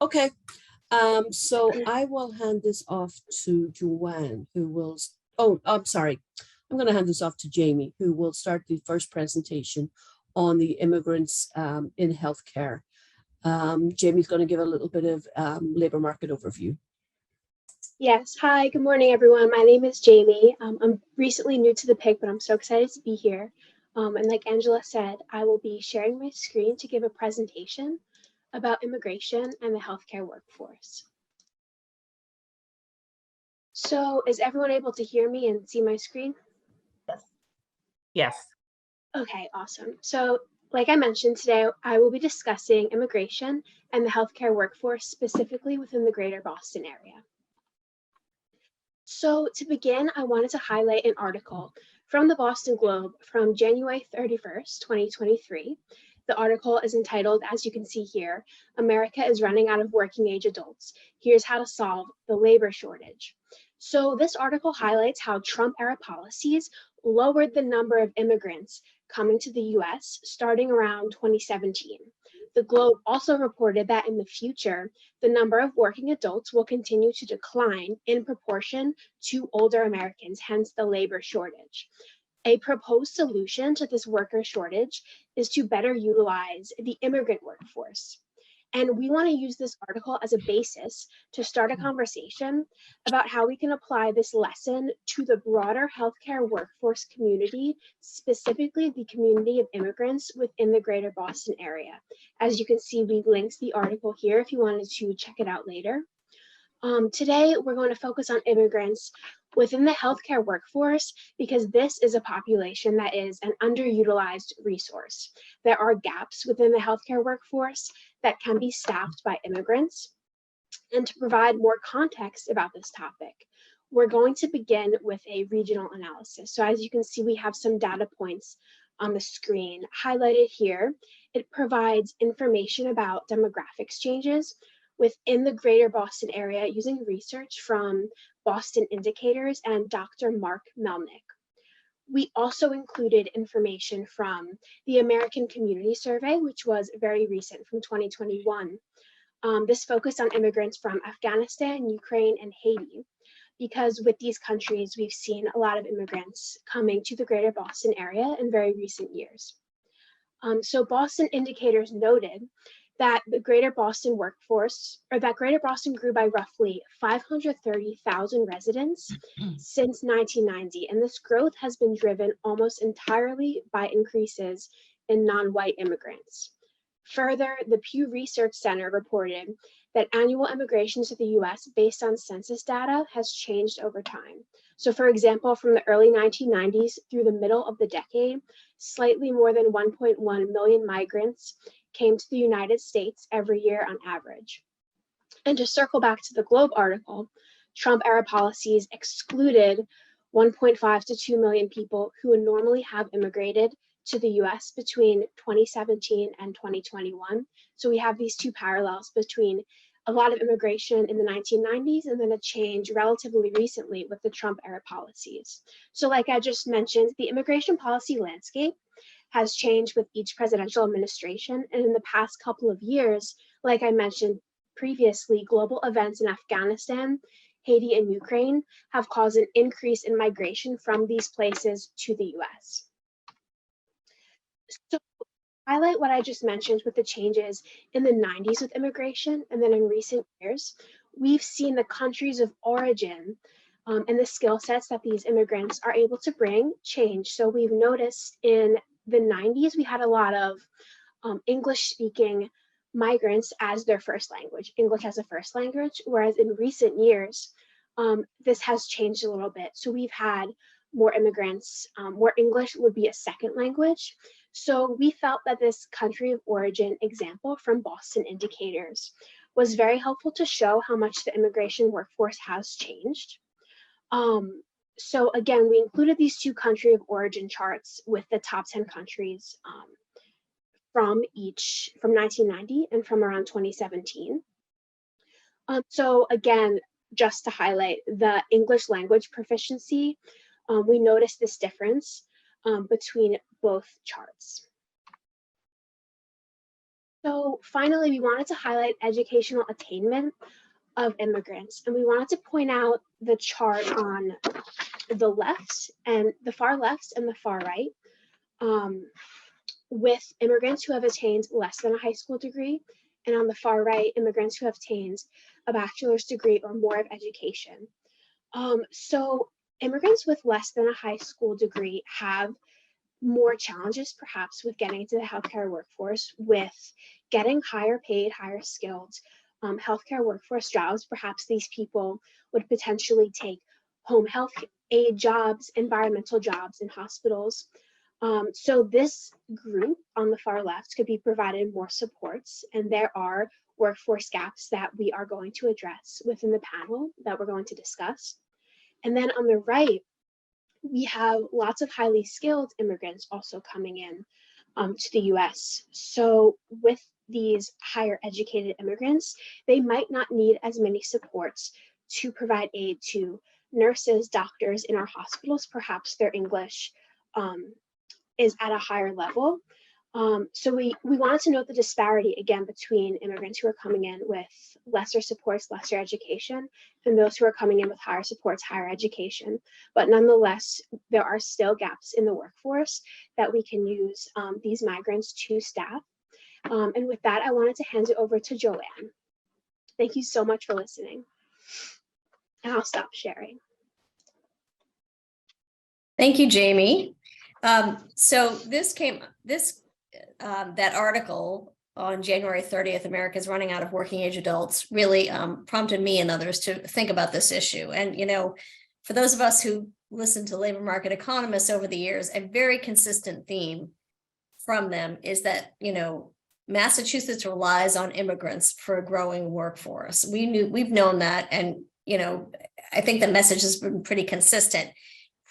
Okay, so I will hand this off to Joanne, who will, oh, I'm sorry. I'm going to hand this off to Jamie, who will start the first presentation on the immigrants in healthcare. Jamie's going to give a little bit of labor market overview. Yes, hi, good morning, everyone. My name is Jamie. I'm recently new to the PIC, but I'm so excited to be here. And like Angela said, I will be sharing my screen to give a presentation about immigration and the healthcare workforce. So is everyone able to hear me and see my screen? Yes. Yes. Okay, awesome. So like I mentioned today, I will be discussing immigration and the healthcare workforce specifically within the greater Boston area. So to begin, I wanted to highlight an article from the Boston Globe from January 31st, 2023. The article is entitled, as you can see here, America is running out of working age adults. Here's how to solve the labor shortage. So this article highlights how Trump-era policies lowered the number of immigrants coming to the US starting around 2017. The Globe also reported that in the future, the number of working adults will continue to decline in proportion to older Americans, hence the labor shortage. A proposed solution to this worker shortage is to better utilize the immigrant workforce. And we want to use this article as a basis to start a conversation about how we can apply this lesson to the broader healthcare workforce community, specifically the community of immigrants within the greater Boston area. As you can see, we linked the article here if you wanted to check it out later. Today, we're going to focus on immigrants within the healthcare workforce because this is a population that is an underutilized resource. There are gaps within the healthcare workforce that can be staffed by immigrants. And to provide more context about this topic, we're going to begin with a regional analysis. So as you can see, we have some data points on the screen highlighted here. It provides information about demographics changes within the greater Boston area using research from Boston Indicators and Dr. Mark Melnick. We also included information from the American Community Survey, which was very recent from 2021. This focused on immigrants from Afghanistan, Ukraine, and Haiti, because with these countries, we've seen a lot of immigrants coming to the greater Boston area in very recent years. So Boston Indicators noted that the greater Boston workforce, or that greater Boston grew by roughly 530,000 residents since 1990. And this growth has been driven almost entirely by increases in non-white immigrants. Further, the Pew Research Center reported that annual immigration to the US based on census data has changed over time. So for example, from the early 1990s through the middle of the decade, slightly more than 1.1 million migrants came to the United States every year on average. And to circle back to the Globe article, Trump-era policies excluded 1.5 to 2 million people who would normally have immigrated to the US between 2017 and 2021. So we have these two parallels between a lot of immigration in the 1990s and then a change relatively recently with the Trump-era policies. So like I just mentioned, the immigration policy landscape has changed with each presidential administration. And in the past couple of years, like I mentioned previously, global events in Afghanistan, Haiti, and Ukraine have caused an increase in migration from these places to the US. So highlight what I just mentioned with the changes in the 90s with immigration, and then in recent years, we've seen the countries of origin and the skill sets that these immigrants are able to bring change. So we've noticed in the 90s, we had a lot of English-speaking migrants as their first language, English as a first language, whereas in recent years, this has changed a little bit. So we've had more immigrants where English would be a second language. So we felt that this country of origin example from Boston Indicators was very helpful to show how much the immigration workforce has changed. So again, we included these two country of origin charts with the top 10 countries from 1990 and from around 2017. So again, just to highlight the English language proficiency, we noticed this difference between both charts. So finally, we wanted to highlight educational attainment of immigrants, and we wanted to point out the chart on the left and the far left and the far right, with immigrants who have attained less than a high school degree, and on the far right, immigrants who have attained a bachelor's degree or more of education. So immigrants with less than a high school degree have more challenges perhaps with getting into the healthcare workforce, with getting higher paid, higher skilled healthcare workforce jobs. Perhaps these people would potentially take home health aid jobs, environmental jobs in hospitals. So this group on the far left could be provided more supports, and there are workforce gaps that we are going to address within the panel that we're going to discuss. And then on the right, we have lots of highly skilled immigrants also coming in to the US. So with these higher educated immigrants, they might not need as many supports to provide aid to nurses, doctors in our hospitals. Perhaps their English is at a higher level. So we wanted to note the disparity again between immigrants who are coming in with lesser supports, lesser education, and those who are coming in with higher supports, higher education. But nonetheless, there are still gaps in the workforce that we can use these migrants to staff. And with that, I wanted to hand it over to Joanne. Thank you so much for listening. And I'll stop sharing. Thank you, Jamie. So that article on January 30th, America's running out of working age adults, really prompted me and others to think about this issue. And, you know, for those of us who listen to labor market economists over the years, a very consistent theme from them is that, you know, Massachusetts relies on immigrants for a growing workforce. We've known that. And, you know, I think the message has been pretty consistent.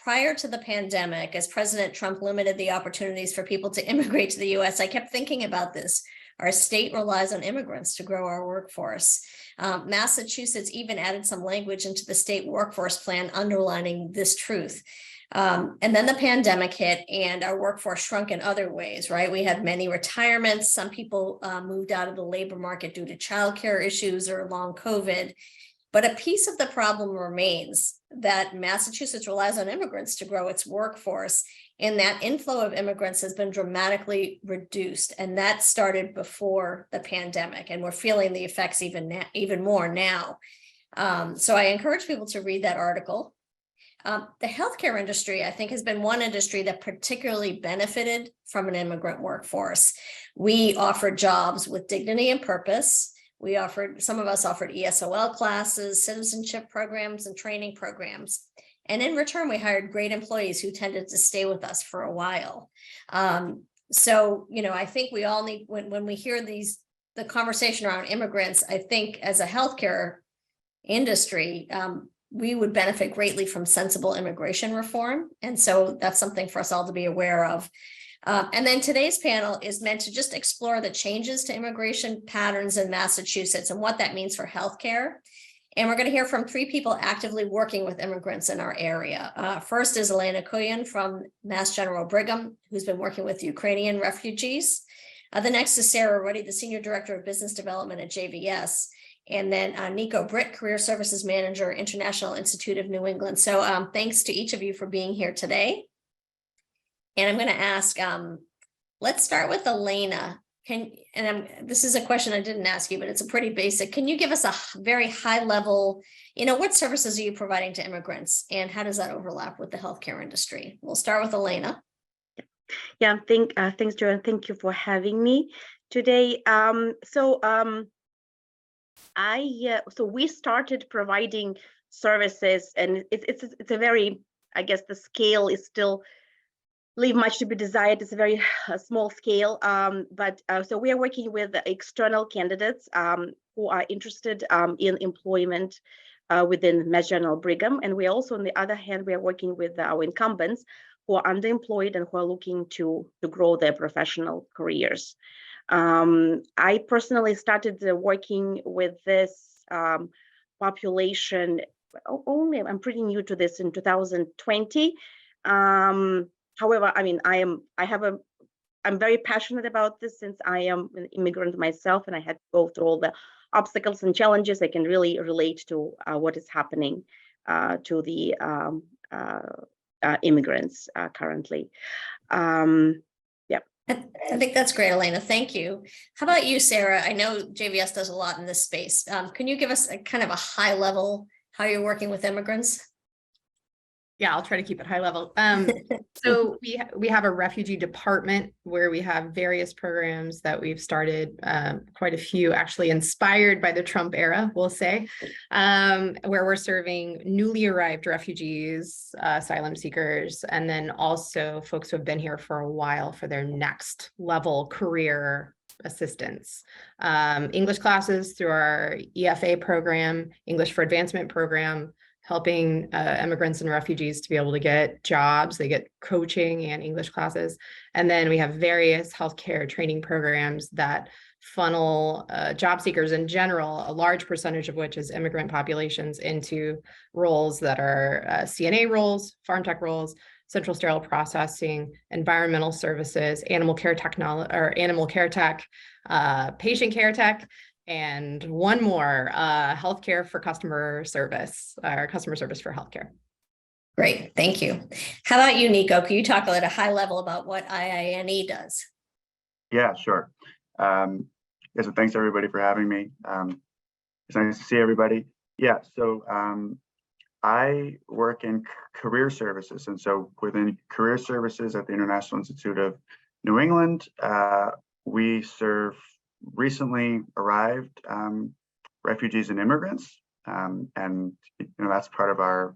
Prior to the pandemic, as President Trump limited the opportunities for people to immigrate to the US, I kept thinking about this. Our state relies on immigrants to grow our workforce. Massachusetts even added some language into the state workforce plan underlining this truth. And then the pandemic hit and our workforce shrunk in other ways, right? We had many retirements. Some people moved out of the labor market due to childcare issues or long COVID. But a piece of the problem remains that Massachusetts relies on immigrants to grow its workforce, and that inflow of immigrants has been dramatically reduced. And that started before the pandemic, and we're feeling the effects even more now. So I encourage people to read that article. The healthcare industry, I think, has been one industry that particularly benefited from an immigrant workforce. We offered jobs with dignity and purpose. Some of us offered ESOL classes, citizenship programs, and training programs. And in return, we hired great employees who tended to stay with us for a while. So, you know, I think we all need, when we hear the conversation around immigrants, I think as a healthcare industry, we would benefit greatly from sensible immigration reform. And so that's something for us all to be aware of. And then today's panel is meant to just explore the changes to immigration patterns in Massachusetts and what that means for healthcare. And we're going to hear from three people actively working with immigrants in our area. First is Elena Kuyan from Mass General Brigham, who's been working with Ukrainian refugees. The next is Sarah Ruddy, the Senior Director of Business Development at JVS. And then Nico Britt, Career Services Manager, International Institute of New England. So thanks to each of you for being here today. And I'm going to ask, let's start with Elena. This is a question I didn't ask you, but it's a pretty basic. Can you give us a very high level, you know, what services are you providing to immigrants and how does that overlap with the healthcare industry? We'll start with Elena. Yeah, thanks, Joanne. Thank you for having me today. So we started providing services, and it's a very, I guess the scale is still leave much to be desired. It's a very small scale, so we are working with external candidates who are interested in employment within Mass General Brigham, and we also, on the other hand, we are working with our incumbents who are underemployed and who are looking to grow their professional careers. I personally started working with this population I'm pretty new to this in 2020. However, I mean, I have a I'm very passionate about this since I am an immigrant myself and I had to go through all the obstacles and challenges. I can really relate to what is happening to the immigrants currently. I think that's great, Elena. Thank you. How about you, Sarah? I know JVS does a lot in this space. Can you give us a kind of a high level how you're working with immigrants? Yeah, I'll try to keep it high level. So we have a refugee department where we have various programs that we've started, quite a few actually inspired by the Trump era, we'll say, where we're serving newly arrived refugees, asylum seekers, and then also folks who have been here for a while for their next level career assistance. English classes through our EFA program, English for Advancement program, helping immigrants and refugees to be able to get jobs. They get coaching and English classes. And then we have various healthcare training programs that funnel job seekers in general, a large percentage of which is immigrant populations, into roles that are CNA roles, farm tech roles, central sterile processing, environmental services, animal care technology or animal care tech, patient care tech, and one more, healthcare for customer service, or customer service for healthcare. Great, thank you. How about you, Nico? Can you talk at a high level about what IINE does? Yeah, sure. Yeah, so thanks everybody for having me. It's nice to see everybody. Yeah, so I work in career services, and so within career services at the International Institute of New England, we serve recently arrived refugees and immigrants, and that's part of our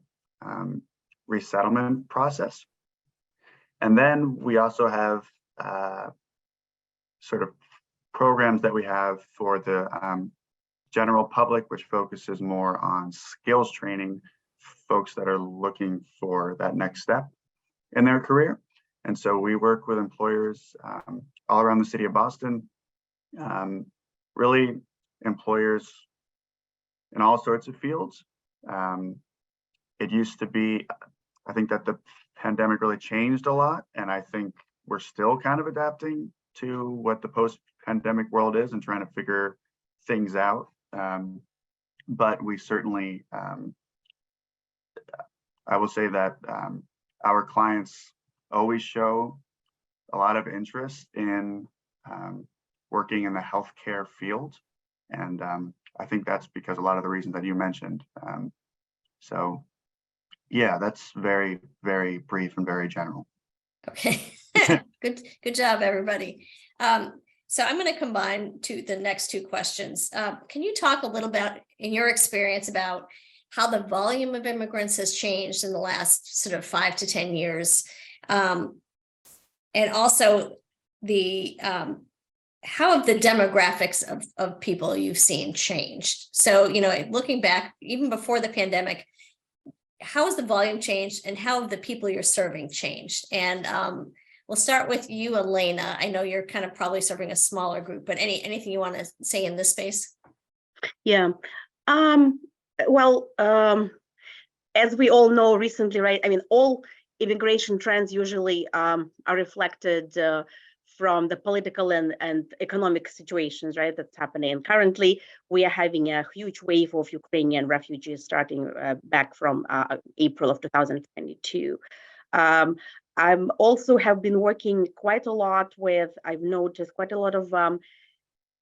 resettlement process. And then we also have sort of programs that we have for the general public, which focuses more on skills training, folks that are looking for that next step in their career. And so we work with employers all around the city of Boston, really employers in all sorts of fields. It used to be, I think that the pandemic really changed a lot, and I think we're still kind of adapting to what the post-pandemic world is and trying to figure things out. But we certainly, I will say that our clients always show a lot of interest in working in the healthcare field. And I think that's because a lot of the reasons that you mentioned. So yeah, that's very, very brief and very general. Okay, good job, everybody. So I'm going to combine the next two questions. Can you talk a little bit, in your experience, about how the volume of immigrants has changed in the last sort of 5 to 10 years? And also how have the demographics of people you've seen changed? So, looking back, even before the pandemic, how has the volume changed and how have the people you're serving changed? And we'll start with you, Elena. I know you're kind of probably serving a smaller group, but anything you want to say in this space? Yeah. Well, as we all know recently, right? I mean, all immigration trends usually are reflected from the political and economic situations, right, that's happening. And currently, we are having a huge wave of Ukrainian refugees starting back from April of 2022. I'm also have been working quite a lot with, I've noticed quite a lot of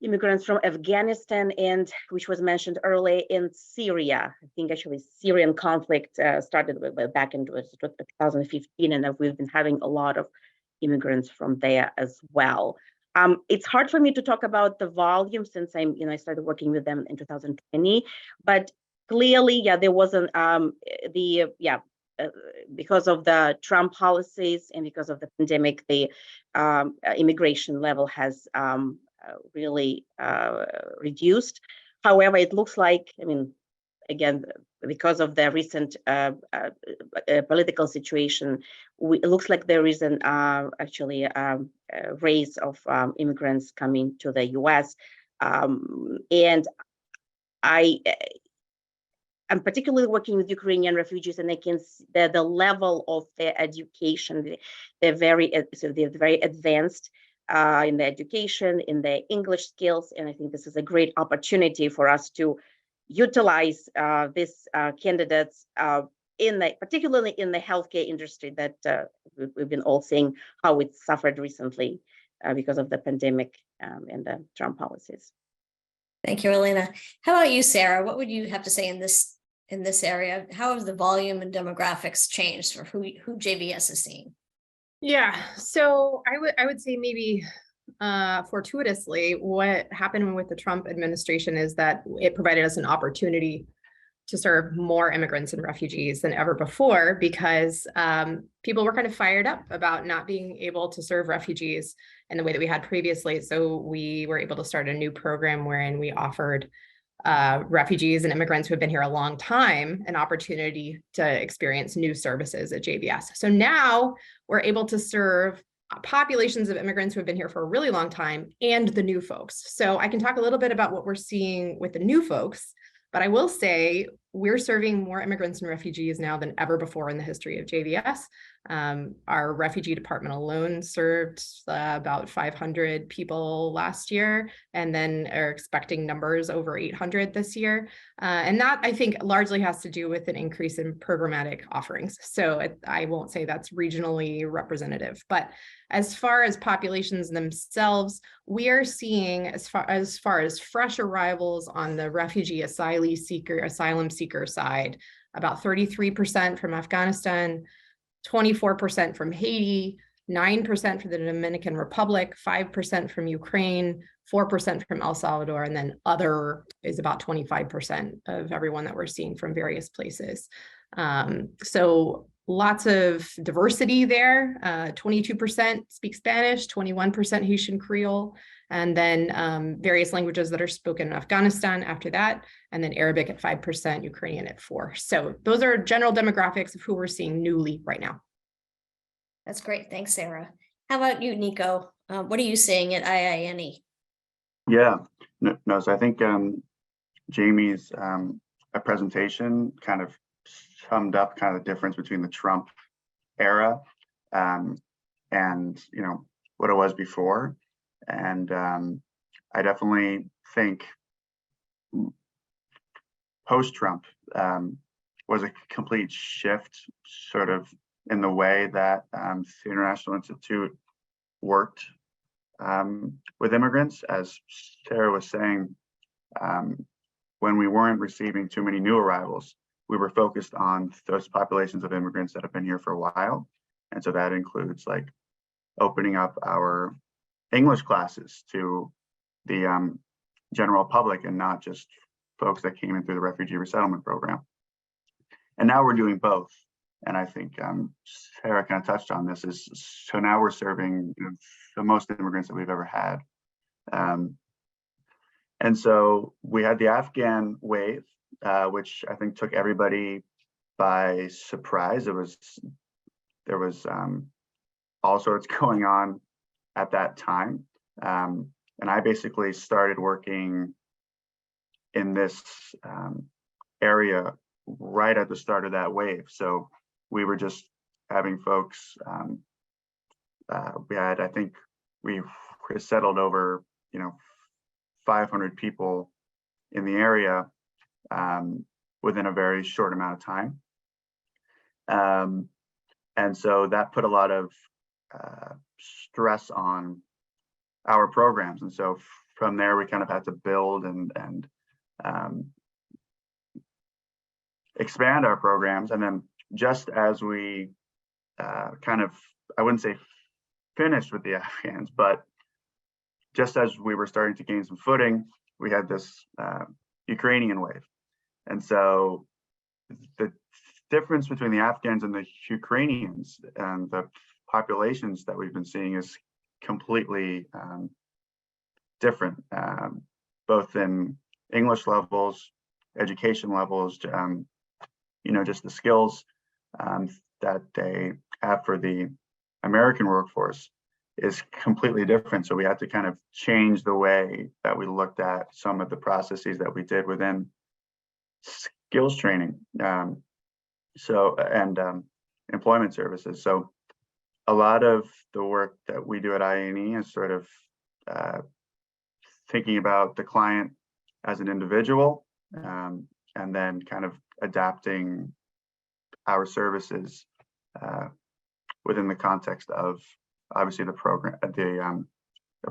immigrants from Afghanistan, and which was mentioned earlier, in Syria. I think actually Syrian conflict started back in 2015, and we've been having a lot of immigrants from there as well. It's hard for me to talk about the volume since I started working with them in 2020, but clearly, yeah, there wasn't because of the Trump policies and because of the pandemic, the immigration level has really reduced. However, it looks like, again, because of the recent political situation, it looks like there is an actually a raise of immigrants coming to the U.S. And I'm particularly working with Ukrainian refugees, and I can see the level of their education. They're very advanced. in the education, in the English skills. And I think this is a great opportunity for us to utilize these candidates particularly in the healthcare industry that we've been all seeing how it suffered recently because of the pandemic and the Trump policies. Thank you, Elena. How about you, Sarah? What would you have to say in this area? How have the volume and demographics changed for who JVS is seeing? Yeah, so I would say maybe fortuitously, what happened with the Trump administration is that it provided us an opportunity to serve more immigrants and refugees than ever before, because people were kind of fired up about not being able to serve refugees in the way that we had previously. So we were able to start a new program wherein we offered refugees and immigrants who have been here a long time an opportunity to experience new services at JVS. So now we're able to serve populations of immigrants who have been here for a really long time and the new folks. So I can talk a little bit about what we're seeing with the new folks, but I will say we're serving more immigrants and refugees now than ever before in the history of JVS. Our refugee department alone served about 500 people last year, and then are expecting numbers over 800 this year. And that, I think, largely has to do with an increase in programmatic offerings. So I won't say that's regionally representative, but as far as populations themselves, we are seeing as far as fresh arrivals on the refugee asylum seeker side, about 33% from Afghanistan, 24% from Haiti, 9% from the Dominican Republic, 5% from Ukraine, 4% from El Salvador, and then other is about 25% of everyone that we're seeing from various places. So lots of diversity there. 22% speak Spanish, 21% Haitian Creole, and then various languages that are spoken in Afghanistan after that, and then Arabic at 5%, Ukrainian at 4%. So those are general demographics of who we're seeing newly right now. That's great. Thanks, Sarah. How about you, Nico? What are you seeing at IINE? Yeah, no, so I think Jamie's presentation kind of summed up kind of the difference between the Trump era and what it was before. And I definitely think post-Trump was a complete shift sort of in the way that the International Institute worked with immigrants. As Sarah was saying, when we weren't receiving too many new arrivals, we were focused on those populations of immigrants that have been here for a while. And so that includes like opening up our English classes to the general public and not just folks that came in through the refugee resettlement program. And now we're doing both. And I think Sarah kind of touched on this, so now we're serving the most immigrants that we've ever had. And so we had the Afghan wave, which I think took everybody by surprise. There was all sorts going on at that time. And I basically started working in this area right at the start of that wave. So we were just having folks, I think we settled over, 500 people in the area within a very short amount of time. And so that put a lot of stress on our programs. And so from there, we kind of had to build and expand our programs. And then just as we kind of, I wouldn't say finished with the Afghans, but just as we were starting to gain some footing, we had this Ukrainian wave. And so the difference between the Afghans and the Ukrainians and the populations that we've been seeing is completely different, both in English levels, education levels, just the skills that they have for the American workforce is completely different. So we had to kind of change the way that we looked at some of the processes that we did within skills training, and employment services. So a lot of the work that we do at INE is sort of thinking about the client as an individual, and then kind of adapting our services within the context of obviously the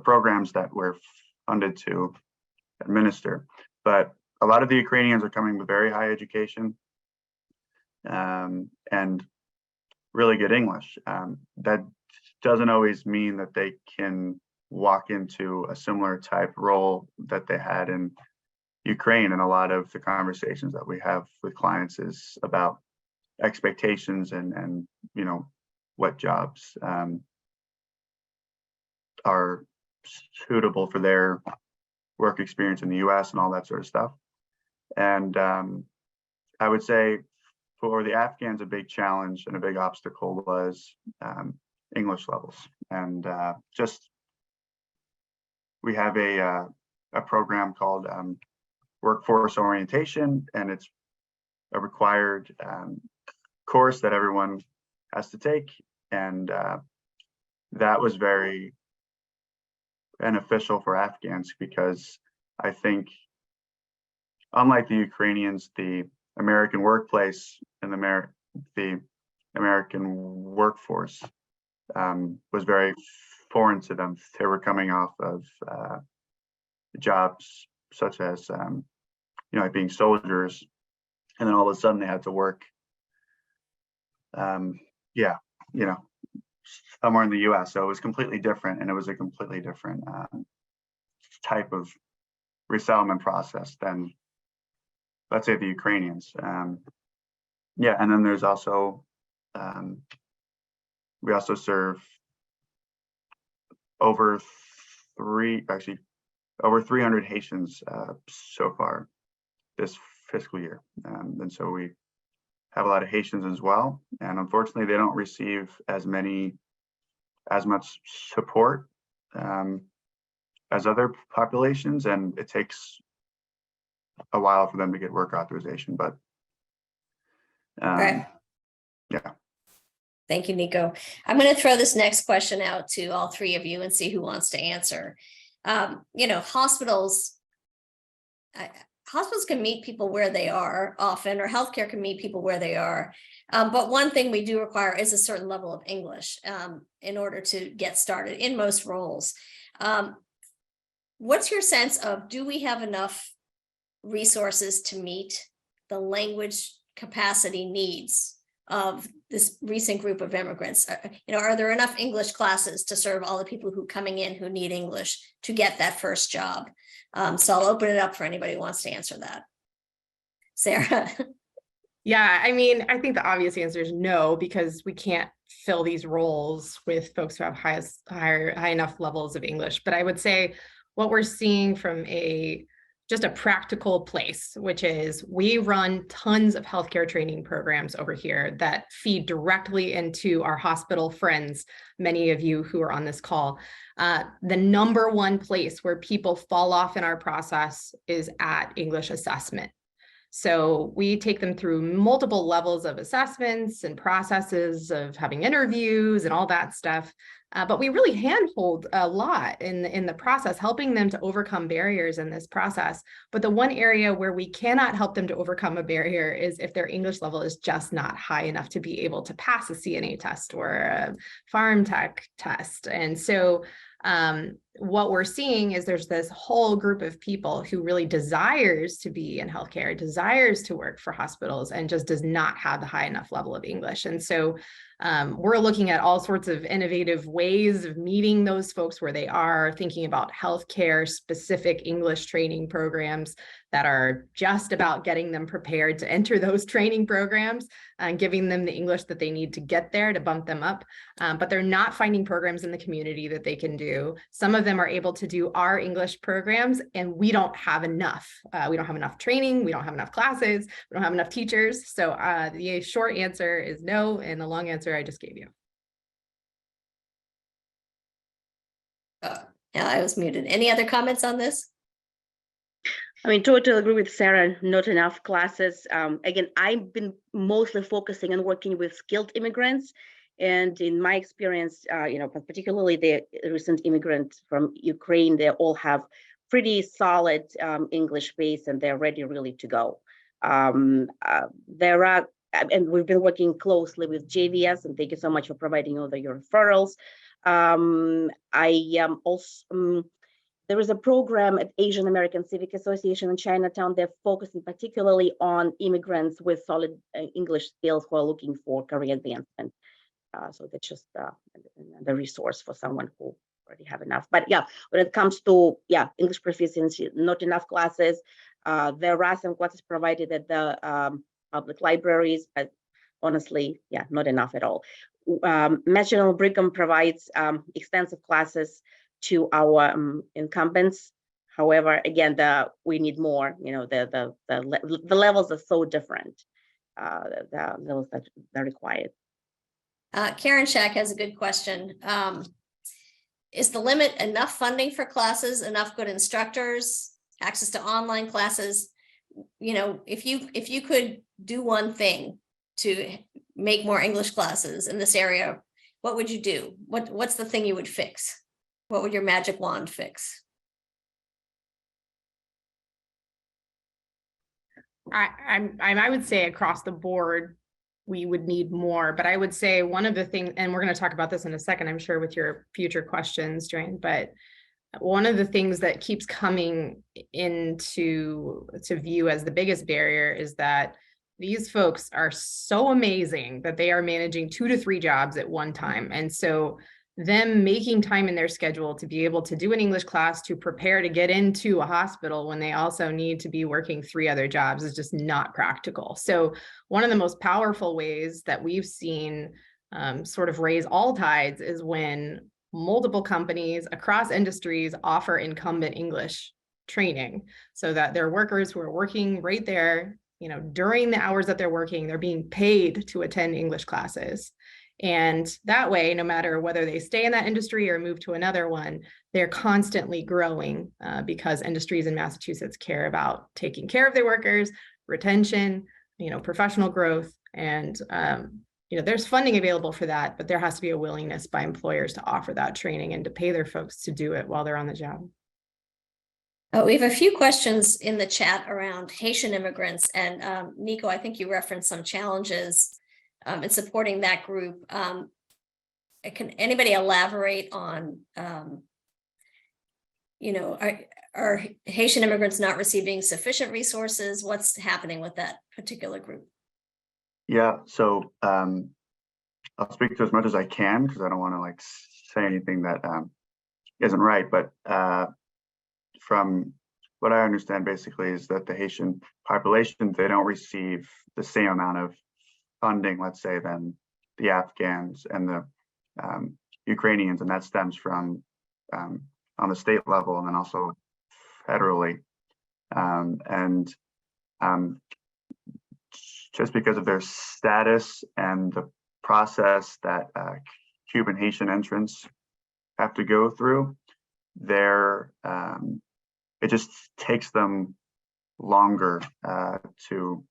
programs that we're funded to administer. But a lot of the Ukrainians are coming with very high education and really good English. That doesn't always mean that they can walk into a similar type role that they had in Ukraine. And a lot of the conversations that we have with clients is about expectations and you know, what jobs are suitable for their work experience in the US and all that sort of stuff. And I would say for the Afghans, a big challenge and a big obstacle was English levels. And just, we have a program called Workforce Orientation, and it's a required course that everyone has to take. And that was very beneficial for Afghans, because I think, unlike the Ukrainians, the American workplace and the American workforce was very foreign to them. They were coming off of jobs such as, you know, like being soldiers, and then all of a sudden they had to work, yeah, you know, somewhere in the US. So it was completely different, and it was a completely different type of resettlement process than, let's say, the Ukrainians. Yeah, and then there's also, we also serve over 300 Haitians so far this fiscal year. And so we have a lot of Haitians as well. And unfortunately, they don't receive as much support as other populations, and it takes a while for them to get work authorization. But Right. yeah. Thank you, Nico. I'm going to throw this next question out to all three of you and see who wants to answer. You know, hospitals can meet people where they are often, or healthcare can meet people where they are. But one thing we do require is a certain level of English in order to get started in most roles. What's your sense of, do we have enough resources to meet the language capacity needs of this recent group of immigrants? You know, are there enough English classes to serve all the people who coming in who need English to get that first job? So I'll open it up for anybody who wants to answer that. Sarah. Yeah, I mean, I think the obvious answer is no, because we can't fill these roles with folks who have high enough levels of English. But I would say what we're seeing from just a practical place, which is we run tons of healthcare training programs over here that feed directly into our hospital friends, many of you who are on this call. The number one place where people fall off in our process is at English assessment. So we take them through multiple levels of assessments and processes of having interviews and all that stuff. But we really handhold a lot in the process, helping them to overcome barriers in this process. But the one area where we cannot help them to overcome a barrier is if their English level is just not high enough to be able to pass a CNA test or a farm tech test. And so what we're seeing is there's this whole group of people who really desires to be in healthcare, desires to work for hospitals, and just does not have the high enough level of English. And so we're looking at all sorts of innovative ways of meeting those folks where they are, thinking about healthcare specific English training programs that are just about getting them prepared to enter those training programs and giving them the English that they need to get there to bump them up. But they're not finding programs in the community that they can do. Some of them are able to do our English programs, and we don't have enough. We don't have enough training. We don't have enough classes. We don't have enough teachers. So the short answer is no, and the long answer I just gave you. Yeah, I was muted. Any other comments on this? I mean, totally agree with Sarah, not enough classes. Again, I've been mostly focusing on working with skilled immigrants, And in my experience, particularly the recent immigrants from Ukraine, they all have pretty solid English base, and they're ready really to go. There are, and we've been working closely with JVS, and thank you so much for providing all your referrals. There is a program at Asian American Civic Association in Chinatown. They're focusing particularly on immigrants with solid English skills who are looking for career advancement. So that's just the resource for someone who already have enough. But yeah, when it comes to English proficiency, not enough classes. There are some classes provided at the public libraries, but honestly, not enough at all. Mass General Brigham provides extensive classes to our incumbents. However, again, we need more. The levels are so different. The levels that are required. Karen Shack has a good question. Is the limit enough funding for classes, enough good instructors, access to online classes? If you could do one thing to make more English classes in this area, what would you do? What's the thing you would fix? What would your magic wand fix? I would say across the board, we would need more, but I would say one of the things, and we're going to talk about this in a second, I'm sure, with your future questions, Joanne, but one of the things that keeps coming into view as the biggest barrier is that these folks are so amazing that they are managing 2 to 3 jobs at one time. And so them making time in their schedule to be able to do an English class to prepare to get into a hospital when they also need to be working 3 other jobs is just not practical. So one of the most powerful ways that we've seen sort of raise all tides is when multiple companies across industries offer incumbent English training, so that their workers who are working right there, during the hours that they're working, they're being paid to attend English classes. And that way, no matter whether they stay in that industry or move to another one, they're constantly growing because industries in Massachusetts care about taking care of their workers, retention, professional growth. And, there's funding available for that, but there has to be a willingness by employers to offer that training and to pay their folks to do it while they're on the job. We have a few questions in the chat around Haitian immigrants. And Nico, I think you referenced some challenges in supporting that group. Can anybody elaborate on, are Haitian immigrants not receiving sufficient resources? What's happening with that particular group? Yeah, so I'll speak to as much as I can because I don't want to say anything that isn't right. But from what I understand, basically, is that the Haitian population, they don't receive the same amount of funding, let's say, than the Afghans and the Ukrainians, and that stems from on the state level and then also federally. Just because of their status and the process that Cuban Haitian entrants have to go through, it just takes them longer to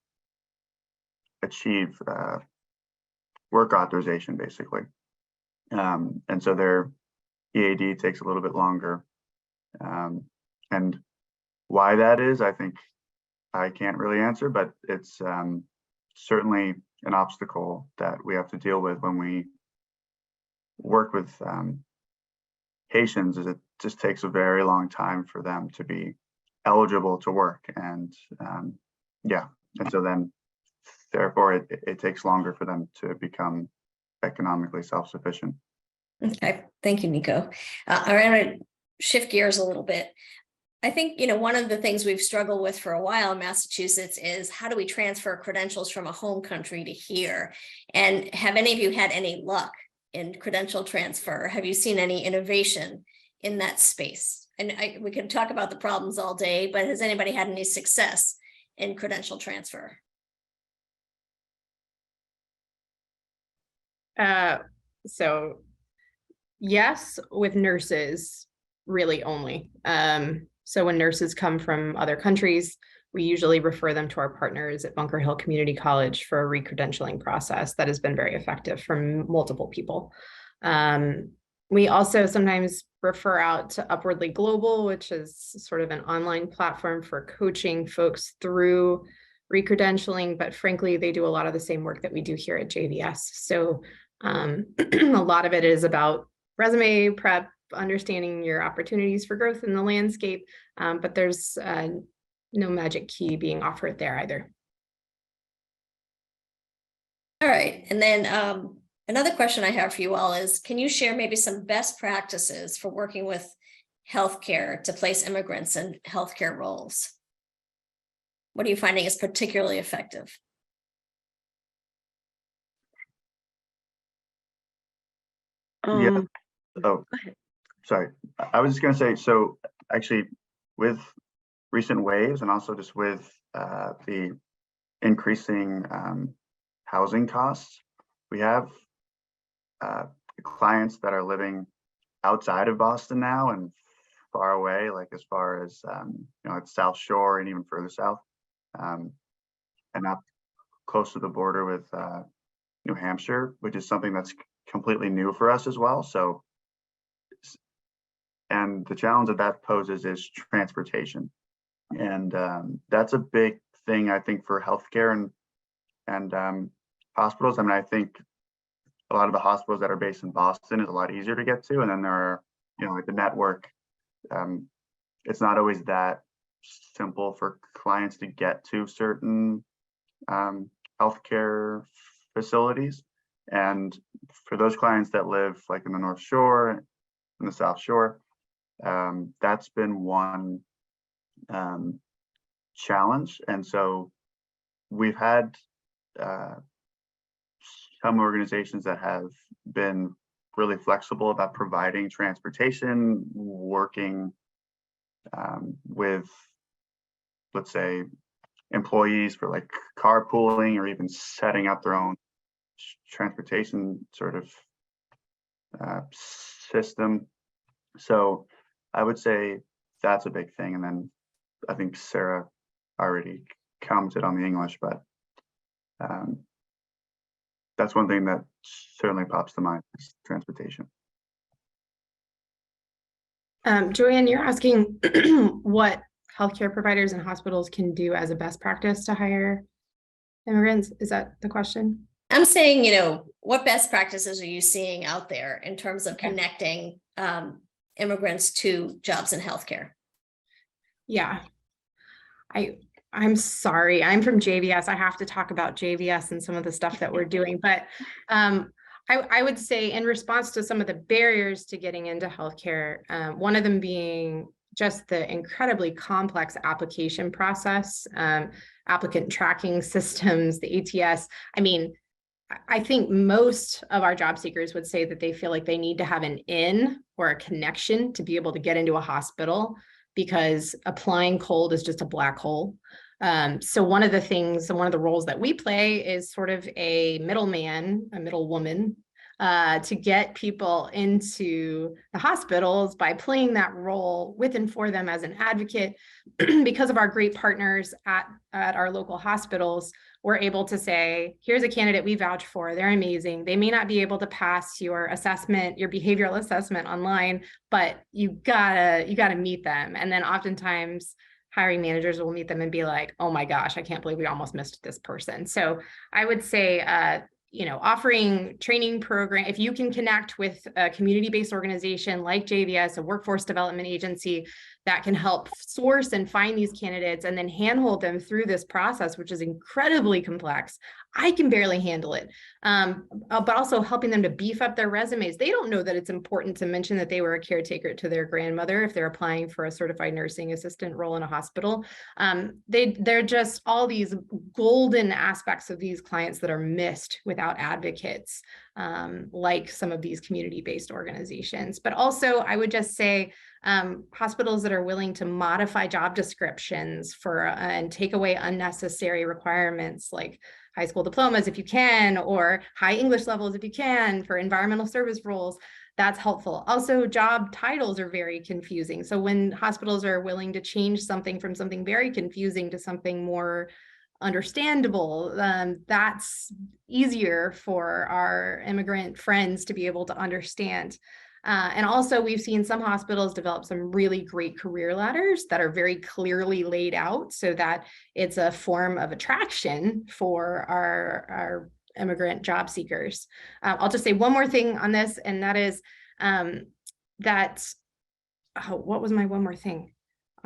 achieve work authorization, basically. And so their EAD takes a little bit longer. And why that is, I think I can't really answer, but it's certainly an obstacle that we have to deal with when we work with Haitians, is it just takes a very long time for them to be eligible to work. And and so then therefore it takes longer for them to become economically self-sufficient. Okay, thank you, Nico. I'm going to shift gears a little bit. I think, one of the things we've struggled with for a while in Massachusetts is how do we transfer credentials from a home country to here? And have any of you had any luck in credential transfer? Have you seen any innovation in that space? And we could talk about the problems all day, but has anybody had any success in credential transfer? So yes, with nurses, really only. So when nurses come from other countries, we usually refer them to our partners at Bunker Hill Community College for a re-credentialing process that has been very effective for multiple people. We also sometimes refer out to Upwardly Global, which is sort of an online platform for coaching folks through re-credentialing, but frankly, they do a lot of the same work that we do here at JVS. So a lot of it is about resume prep, understanding your opportunities for growth in the landscape, but there's no magic key being offered there either. All right, and then another question I have for you all is, can you share maybe some best practices for working with healthcare to place immigrants in healthcare roles? What are you finding is particularly effective? Yeah. Oh, Go ahead. sorry. I was just going to say, so actually with recent waves and also just with the increasing housing costs, we have clients that are living outside of Boston now and far away, like as far as it's South Shore and even further south, and up close to the border with New Hampshire, which is something that's completely new for us as well. So, and the challenge that poses is transportation, and that's a big thing I think for healthcare and hospitals. I mean, I think a lot of the hospitals that are based in Boston is a lot easier to get to, and then there are, like the network. It's not always that simple for clients to get to certain healthcare facilities, and for those clients that live like in the North Shore and the South Shore, that's been one challenge. And so we've had some organizations that have been really flexible about providing transportation, working with, let's say, employees for like carpooling or even setting up their own transportation sort of system. So I would say that's a big thing. And then I think Sarah already commented on the English, but that's one thing that certainly pops to mind is transportation. Joanne, you're asking what healthcare providers and hospitals can do as a best practice to hire immigrants. Is that the question? I'm saying, what best practices are you seeing out there in terms of connecting immigrants to jobs in healthcare? Yeah, I'm sorry, I'm from JVS. I have to talk about JVS and some of the stuff that we're doing, but I would say in response to some of the barriers to getting into healthcare, one of them being just the incredibly complex application process, applicant tracking systems, the ATS. I mean, I think most of our job seekers would say that they feel like they need to have an in or a connection to be able to get into a hospital, because applying cold is just a black hole. So one of the things and one of the roles that we play is sort of a middleman, a middle woman, to get people into the hospitals by playing that role with and for them as an advocate. Because of our great partners at our local hospitals, we're able to say, here's a candidate we vouch for, they're amazing. They may not be able to pass your assessment, your behavioral assessment online, but you gotta meet them. And then oftentimes hiring managers will meet them and be like, oh my gosh, I can't believe we almost missed this person. So I would say, offering training program, if you can connect with a community-based organization like JVS, a workforce development agency that can help source and find these candidates and then handhold them through this process, which is incredibly complex. I can barely handle it, but also helping them to beef up their resumes. They don't know that it's important to mention that they were a caretaker to their grandmother if they're applying for a certified nursing assistant role in a hospital. They're just all these golden aspects of these clients that are missed without advocates, like some of these community-based organizations. But also, I would just say, hospitals that are willing to modify job descriptions and take away unnecessary requirements like high school diplomas if you can, or high English levels if you can, for environmental service roles. that's helpful. Also, job titles are very confusing. So when hospitals are willing to change something from something very confusing to something more understandable, that's easier for our immigrant friends to be able to understand. And also, we've seen some hospitals develop some really great career ladders that are very clearly laid out so that it's a form of attraction for our immigrant job seekers. I'll just say one more thing on this, and that is what was my one more thing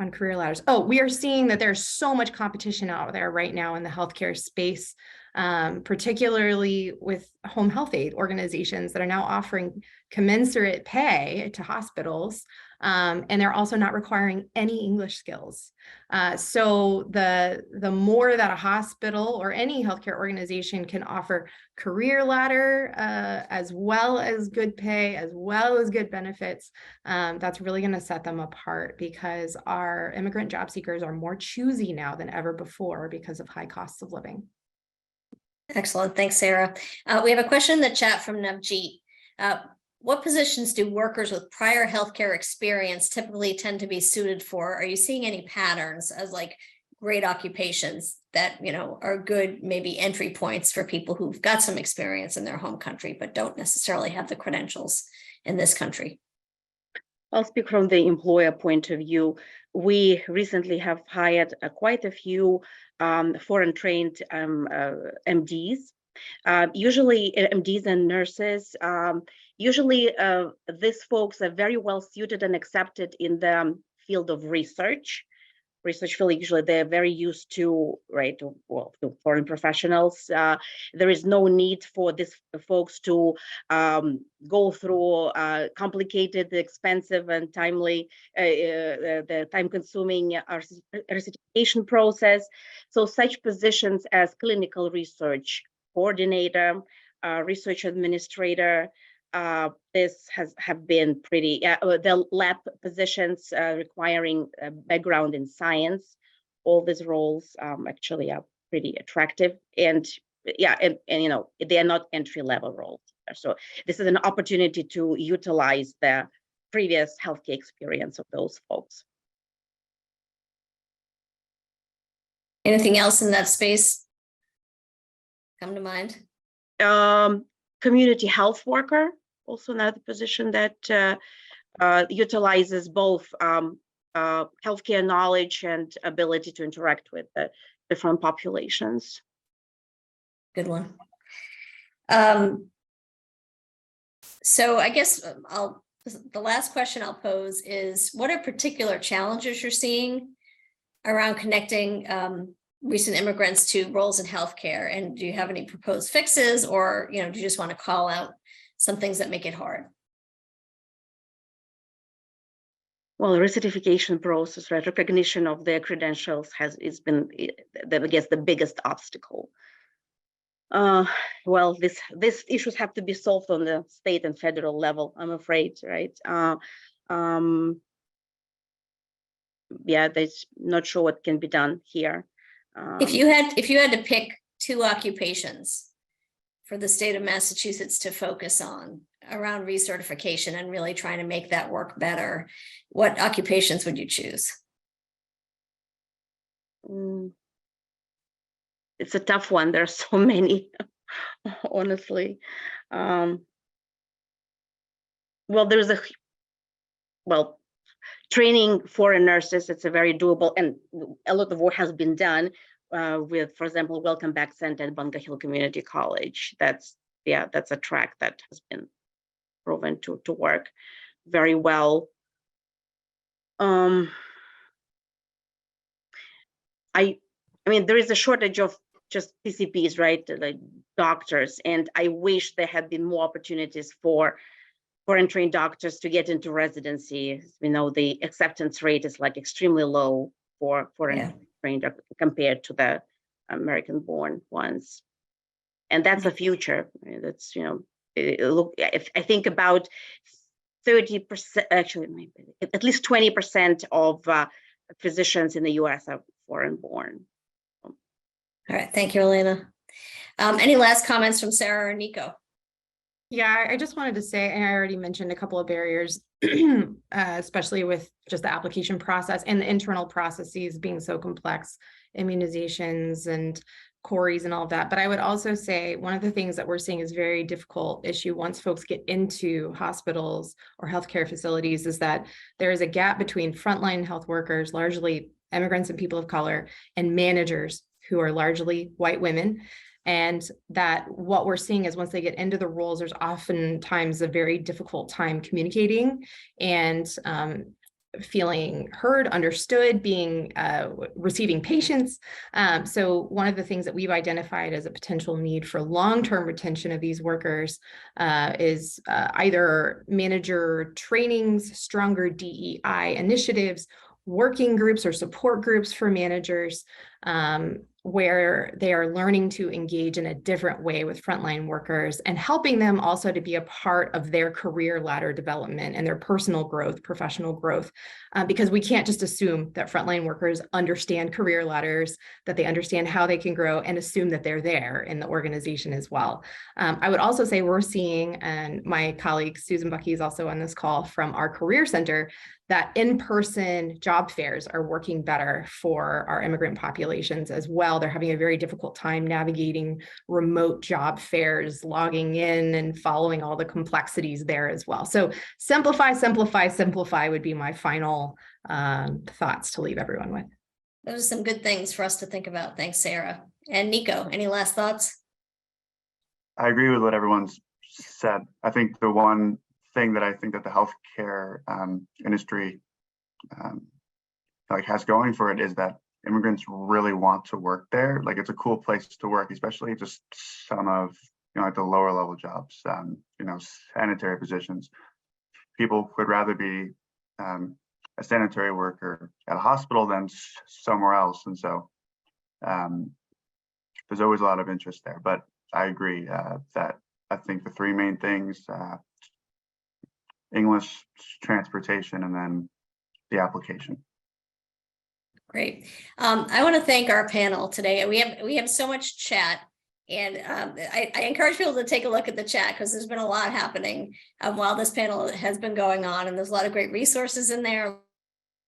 on career ladders? Oh, we are seeing that there's so much competition out there right now in the healthcare space, particularly with home health aid organizations that are now offering commensurate pay to hospitals. And they're also not requiring any English skills. So the more that a hospital or any healthcare organization can offer career ladder, as well as good pay, as well as good benefits, that's really going to set them apart, because our immigrant job seekers are more choosy now than ever before because of high costs of living. Excellent. Thanks, Sarah. We have a question in the chat from Navjeet. What positions do workers with prior healthcare experience typically tend to be suited for? Are you seeing any patterns as like great occupations that, you know, are good maybe entry points for people who've got some experience in their home country, but don't necessarily have the credentials in this country? I'll speak from the employer point of view. We recently have hired quite a few foreign trained MDs. Usually MDs and nurses, usually these folks are very well suited and accepted in the field of research field. Usually they're very used to, right, well, to foreign professionals. There is no need for these folks to go through complicated, expensive, and timely, the time-consuming certification process. So such positions as clinical research coordinator, research administrator, this have been pretty, the lab positions requiring a background in science, all these roles actually are pretty attractive, and yeah, and you know, they are not entry-level roles. So this is an opportunity to utilize the previous healthcare experience of those folks. Anything else in that space come to mind? Community health worker, also another position that utilizes both healthcare knowledge and ability to interact with the different populations. Good one. So I guess the last question I'll pose is, what are particular challenges you're seeing around connecting recent immigrants to roles in healthcare? And do you have any proposed fixes, or, you know, do you just want to call out some things that make it hard? Well, the recertification process, right, recognition of their credentials has been, I guess, the biggest obstacle. Well, these issues have to be solved on the state and federal level, I'm afraid, right? Yeah, that's not sure what can be done here. If you had to pick two occupations for the state of Massachusetts to focus on around recertification and really trying to make that work better, what occupations would you choose? It's a tough one. There are so many, honestly. Well, training foreign nurses, it's a very doable, and a lot of work has been done with, for example, Welcome Back Center at Bunker Hill Community College. That's a track that has been proven to work very well. I mean, there is a shortage of just PCPs, right? Like doctors, and I wish there had been more opportunities for foreign trained doctors to get into residency. You know, the acceptance rate is like extremely low for foreign trained compared to the American born ones. And that's the future. That's, you know, look, if I think about 30%, actually, maybe at least 20% of physicians in the US are foreign born. All right, thank you, Elena. Any last comments from Sarah or Nico? Yeah, I just wanted to say, and I already mentioned a couple of barriers, especially with just the application process and the internal processes being so complex, immunizations and queries and all of that. But I would also say one of the things that we're seeing is very difficult issue once folks get into hospitals or healthcare facilities is that there is a gap between frontline health workers, largely immigrants and people of color, and managers who are largely white women. And that what we're seeing is once they get into the roles, there's oftentimes a very difficult time communicating and feeling heard, understood, being receiving patients. So one of the things that we've identified as a potential need for long-term retention of these workers is either manager trainings, stronger DEI initiatives, working groups or support groups for managers, where they are learning to engage in a different way with frontline workers and helping them also to be a part of their career ladder development and their personal growth, professional growth, because we can't just assume that frontline workers understand career ladders, that they understand how they can grow and assume that they're there in the organization as well. I would also say we're seeing, and my colleague Susan Bucky is also on this call from our career center, that in-person job fairs are working better for our immigrant populations as well. They're having a very difficult time navigating remote job fairs, logging in and following all the complexities there as well. So simplify, simplify, simplify would be my final thoughts to leave everyone with. Those are some good things for us to think about. Thanks, Sarah. And Nico, any last thoughts? I agree with what everyone's said. I think the one thing that I think that the healthcare industry like has going for it is that immigrants really want to work there. Like it's a cool place to work, especially just some of like the lower level jobs, sanitary positions. People would rather be a sanitary worker at a hospital than somewhere else, and so there's always a lot of interest there. But I agree that I think the three main things: English, transportation, and then the application. Great. I want to thank our panel today. We have so much chat, and I encourage people to take a look at the chat because there's been a lot happening while this panel has been going on, and there's a lot of great resources in there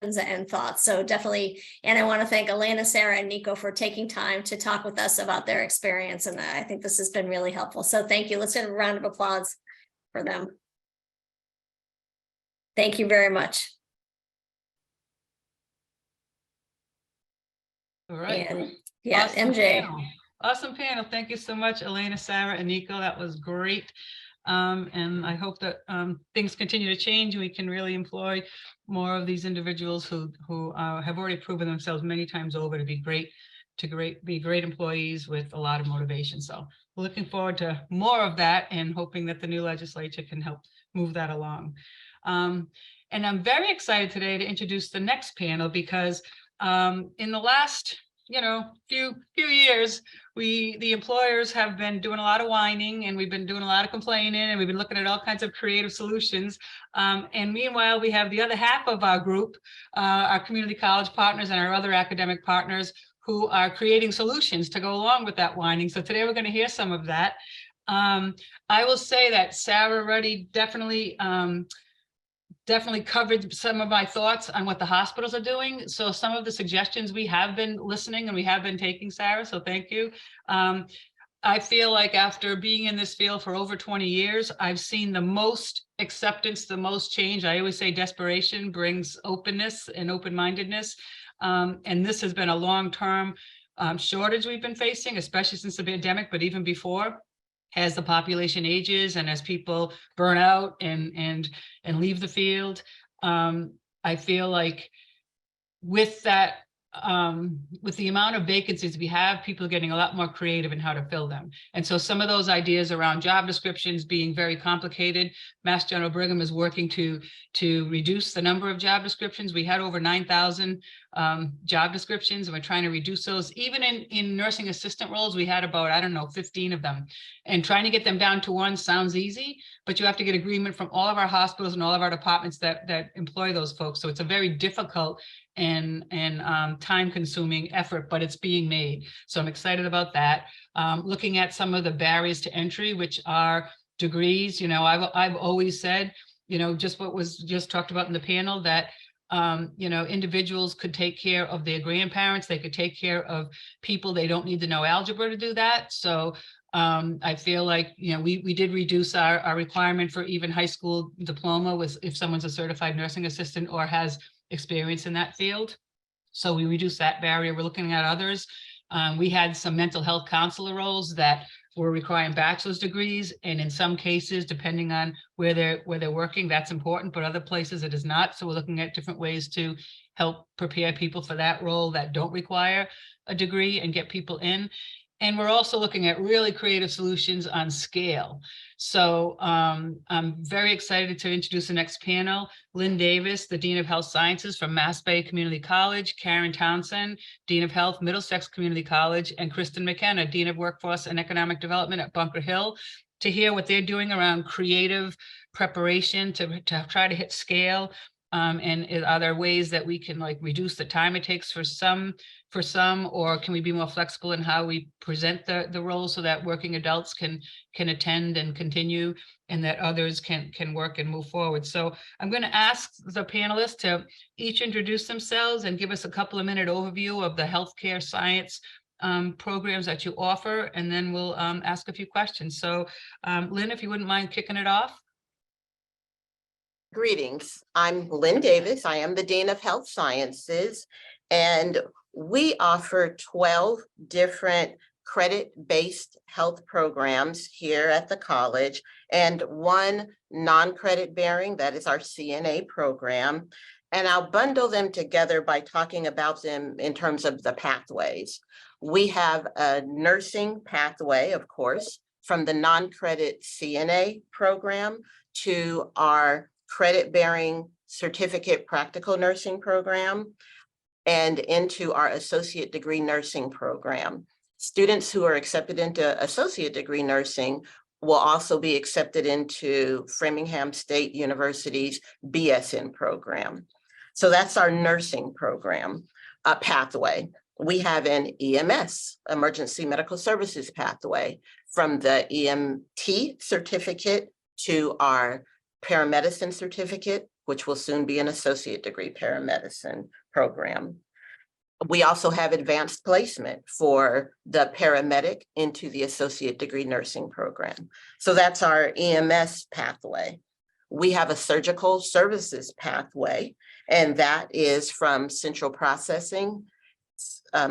and thoughts. So definitely, and I want to thank Elena, Sarah, and Nico for taking time to talk with us about their experience, and I think this has been really helpful. So thank you. Let's get a round of applause for them. Thank you very much. All right. And yeah, Awesome MJ. panel. Awesome panel. Thank you so much, Elena, Sarah, and Nico. That was great. And I hope that things continue to change and we can really employ more of these individuals who have already proven themselves many times over to be great employees with a lot of motivation. So we're looking forward to more of that and hoping that the new legislature can help move that along. And I'm very excited today to introduce the next panel because in the last few years, the employers have been doing a lot of whining, and we've been doing a lot of complaining, and we've been looking at all kinds of creative solutions. And meanwhile, we have the other half of our group, our community college partners and our other academic partners who are creating solutions to go along with that whining. So today we're going to hear some of that. I will say that Sarah Ruddy definitely covered some of my thoughts on what the hospitals are doing. So some of the suggestions we have been listening and we have been taking, Sarah, so thank you. I feel like after being in this field for over 20 years, I've seen the most acceptance, the most change. I always say desperation brings openness and open-mindedness. And this has been a long-term shortage we've been facing, especially since the pandemic, but even before. As the population ages and as people burn out and leave the field, I feel like with that, with the amount of vacancies we have, people are getting a lot more creative in how to fill them. And so some of those ideas around job descriptions being very complicated, Mass General Brigham is working to reduce the number of job descriptions. We had over 9,000 job descriptions, and we're trying to reduce those. Even in nursing assistant roles, we had about, 15 of them. And trying to get them down to one sounds easy, but you have to get agreement from all of our hospitals and all of our departments that employ those folks. So it's a very difficult and time-consuming effort, but it's being made. So I'm excited about that. Looking at some of the barriers to entry, which are degrees. You know, I've always said, you know, just what was just talked about in the panel, that you know, individuals could take care of their grandparents, they could take care of people, they don't need to know algebra to do that. So I feel like, you know, we did reduce our requirement for even high school diploma was if someone's a certified nursing assistant or has experience in that field. So we reduced that barrier. We're looking at others. We had some mental health counselor roles that were requiring bachelor's degrees, and in some cases, depending on where they're working, that's important, but other places it is not. So we're looking at different ways to help prepare people for that role that don't require a degree and get people in. And we're also looking at really creative solutions on scale. So I'm very excited to introduce the next panel. Lynn Davis, the Dean of Health Sciences from Mass Bay Community College, Karen Townsend, Dean of Health, Middlesex Community College, and Kristen McKenna, Dean of Workforce and Economic Development at Bunker Hill, to hear what they're doing around creative preparation to try to hit scale. And are there ways that we can like reduce the time it takes for some, or can we be more flexible in how we present the role so that working adults can attend and continue, and that others can work and move forward. So I'm going to ask the panelists to each introduce themselves and give us a couple of minute overview of the healthcare science programs that you offer, and then we'll ask a few questions. So Lynn, if you wouldn't mind kicking it off. Greetings, I'm Lynn Davis. I am the Dean of Health Sciences, and we offer 12 different credit-based health programs here at the college, and one non-credit bearing, that is our CNA program. And I'll bundle them together by talking about them in terms of the pathways. We have a nursing pathway, of course, from the non-credit CNA program to our credit-bearing certificate practical nursing program and into our associate degree nursing program. Students who are accepted into associate degree nursing will also be accepted into Framingham State University's BSN program. So that's our nursing program pathway. We have an EMS, Emergency Medical Services pathway, from the EMT certificate to our paramedicine certificate, which will soon be an associate degree paramedicine program. We also have advanced placement for the paramedic into the associate degree nursing program. So that's our EMS pathway. We have a surgical services pathway, and that is from central processing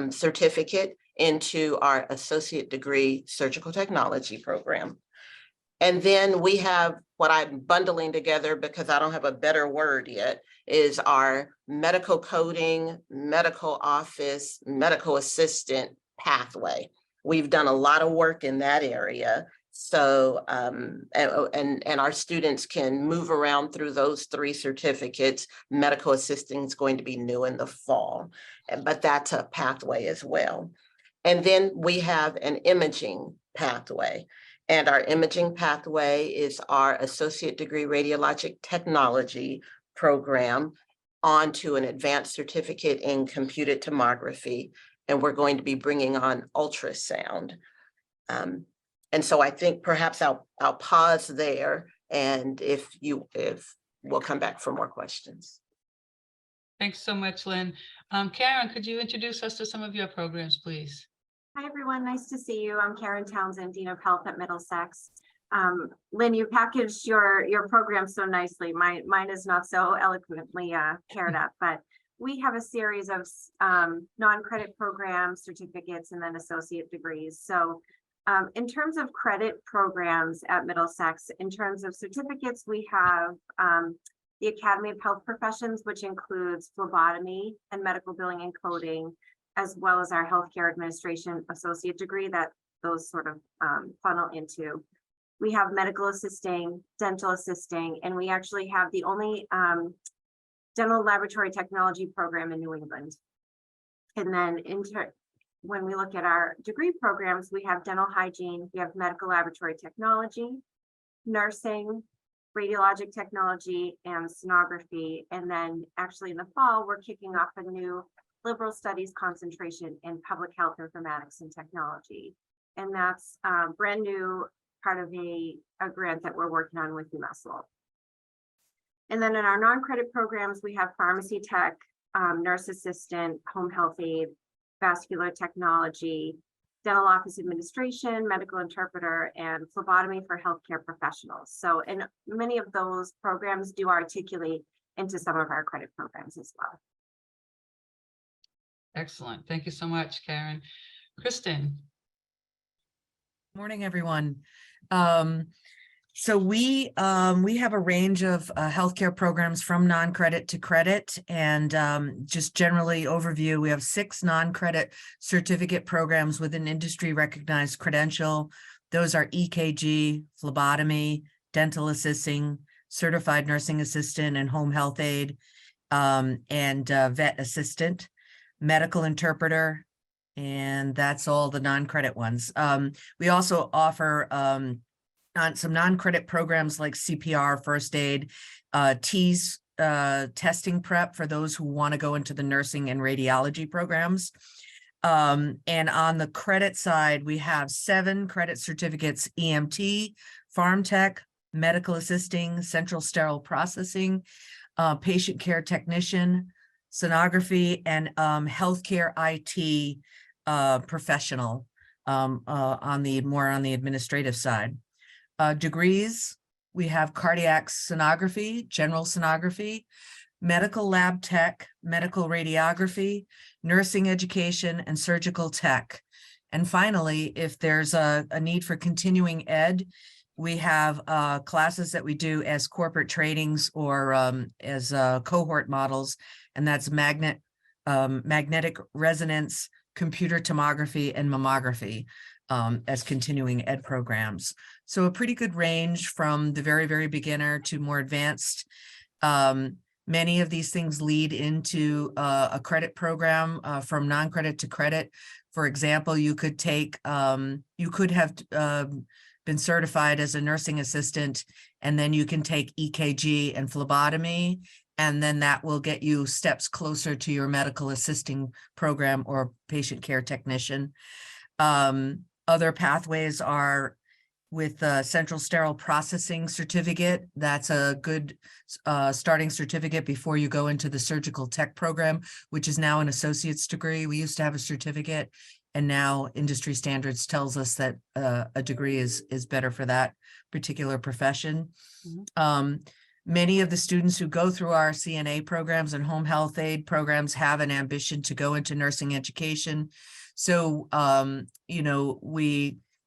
certificate into our associate degree surgical technology program. And then we have what I'm bundling together, because I don't have a better word yet, is our medical coding, medical office, medical assistant pathway. We've done a lot of work in that area. So, and our students can move around through those 3 certificates. Medical assisting is going to be new in the fall, but that's a pathway as well. And then we have an imaging pathway. And our imaging pathway is our associate degree radiologic technology program onto an advanced certificate in computed tomography. And we're going to be bringing on ultrasound. And so I think perhaps I'll pause there, and if we'll come back for more questions. Thanks so much, Lynn. Karen, could you introduce us to some of your programs, please? Hi, everyone. Nice to see you. I'm Karen Townsend, Dean of Health at Middlesex. Lynn, you packaged your program so nicely. Mine is not so eloquently paired up, but we have a series of non-credit programs, certificates, and then associate degrees. So in terms of credit programs at Middlesex, in terms of certificates, we have the Academy of Health Professions, which includes phlebotomy and medical billing and coding, as well as our healthcare administration associate degree that those sort of funnel into. We have medical assisting, dental assisting, and we actually have the only dental laboratory technology program in New England. And then when we look at our degree programs, we have dental hygiene, we have medical laboratory technology, nursing, radiologic technology, and sonography. And then actually in the fall, we're kicking off a new liberal studies concentration in public health informatics and technology. And that's brand new part of a grant that we're working on with UMass. And then in our non-credit programs, we have pharmacy tech, nurse assistant, home health aide, vascular technology, dental office administration, medical interpreter, and phlebotomy for healthcare professionals. So, and many of those programs do articulate into some of our credit programs as well. Excellent. Thank you so much, Karen. Kristen. Morning, everyone. So we have a range of healthcare programs from non-credit to credit, and just generally overview, we have 6 non-credit certificate programs with an industry recognized credential. Those are EKG, phlebotomy, dental assisting, certified nursing assistant and home health aide, and vet assistant, medical interpreter, and that's all the non-credit ones. We also offer on some non-credit programs like CPR, first aid, TEAS, testing prep for those who want to go into the nursing and radiology programs. And on the credit side, we have 7 credit certificates: EMT, Pharm Tech, medical assisting, central sterile processing, patient care technician, sonography, and healthcare IT professional on the administrative side. Degrees, we have cardiac sonography, general sonography, medical lab tech, medical radiography, nursing education, and surgical tech. And finally, if there's a need for continuing ed, we have classes that we do as corporate trainings or as cohort models, and that's magnetic resonance, computer tomography, and mammography as continuing ed programs. So a pretty good range from the very, very beginner to more advanced. Many of these things lead into a credit program from non-credit to credit. For example, you could take, you could have been certified as a nursing assistant, and then you can take EKG and phlebotomy, and then that will get you steps closer to your medical assisting program or patient care technician. Other pathways are with the central sterile processing certificate. That's a good starting certificate before you go into the surgical tech program, which is now an associate's degree. We used to have a certificate, and now industry standards tells us that a degree is better for that particular profession. Mm-hmm. Many of the students who go through our CNA programs and home health aid programs have an ambition to go into nursing education. So, you know,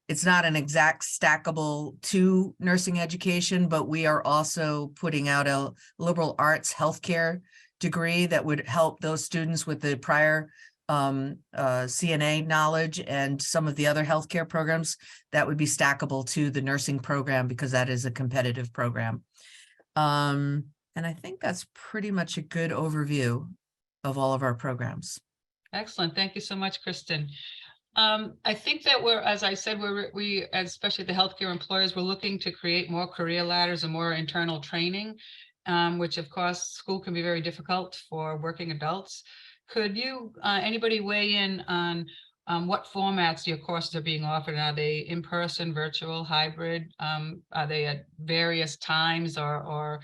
it's not an exact stackable to nursing education, but we are also putting out a liberal arts healthcare degree that would help those students with the prior CNA knowledge and some of the other healthcare programs that would be stackable to the nursing program, because that is a competitive program. And I think that's pretty much a good overview of all of our programs. Excellent. Thank you so much, Kristen. I think that as I said, we, especially the healthcare employers, we're looking to create more career ladders and more internal training, which of course school can be very difficult for working adults. Could you, anybody weigh in on what formats your courses are being offered? Are they in person, virtual, hybrid? Are they at various times, or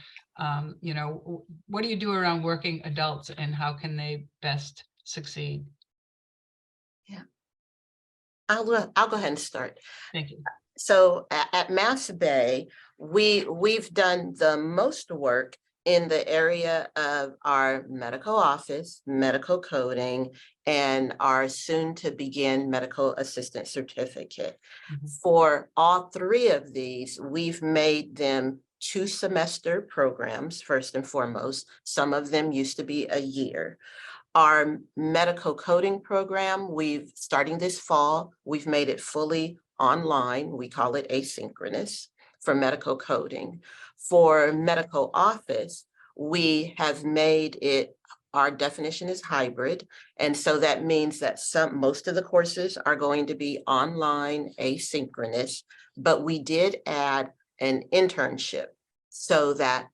you know, what do you do around working adults, and how can they best succeed? Yeah, I'll go ahead and start. Thank you. So at Mass Bay, we've done the most work in the area of our medical office, medical coding, and our soon to begin medical assistant certificate. Mm-hmm. For all 3 of these, we've made them 2-semester programs, first and foremost. Some of them used to be a year. Our medical coding program, starting this fall, we've made it fully online. We call it asynchronous for medical coding. For medical office, we have made it, our definition is hybrid. And so that means that most of the courses are going to be online, asynchronous, but we did add an internship so that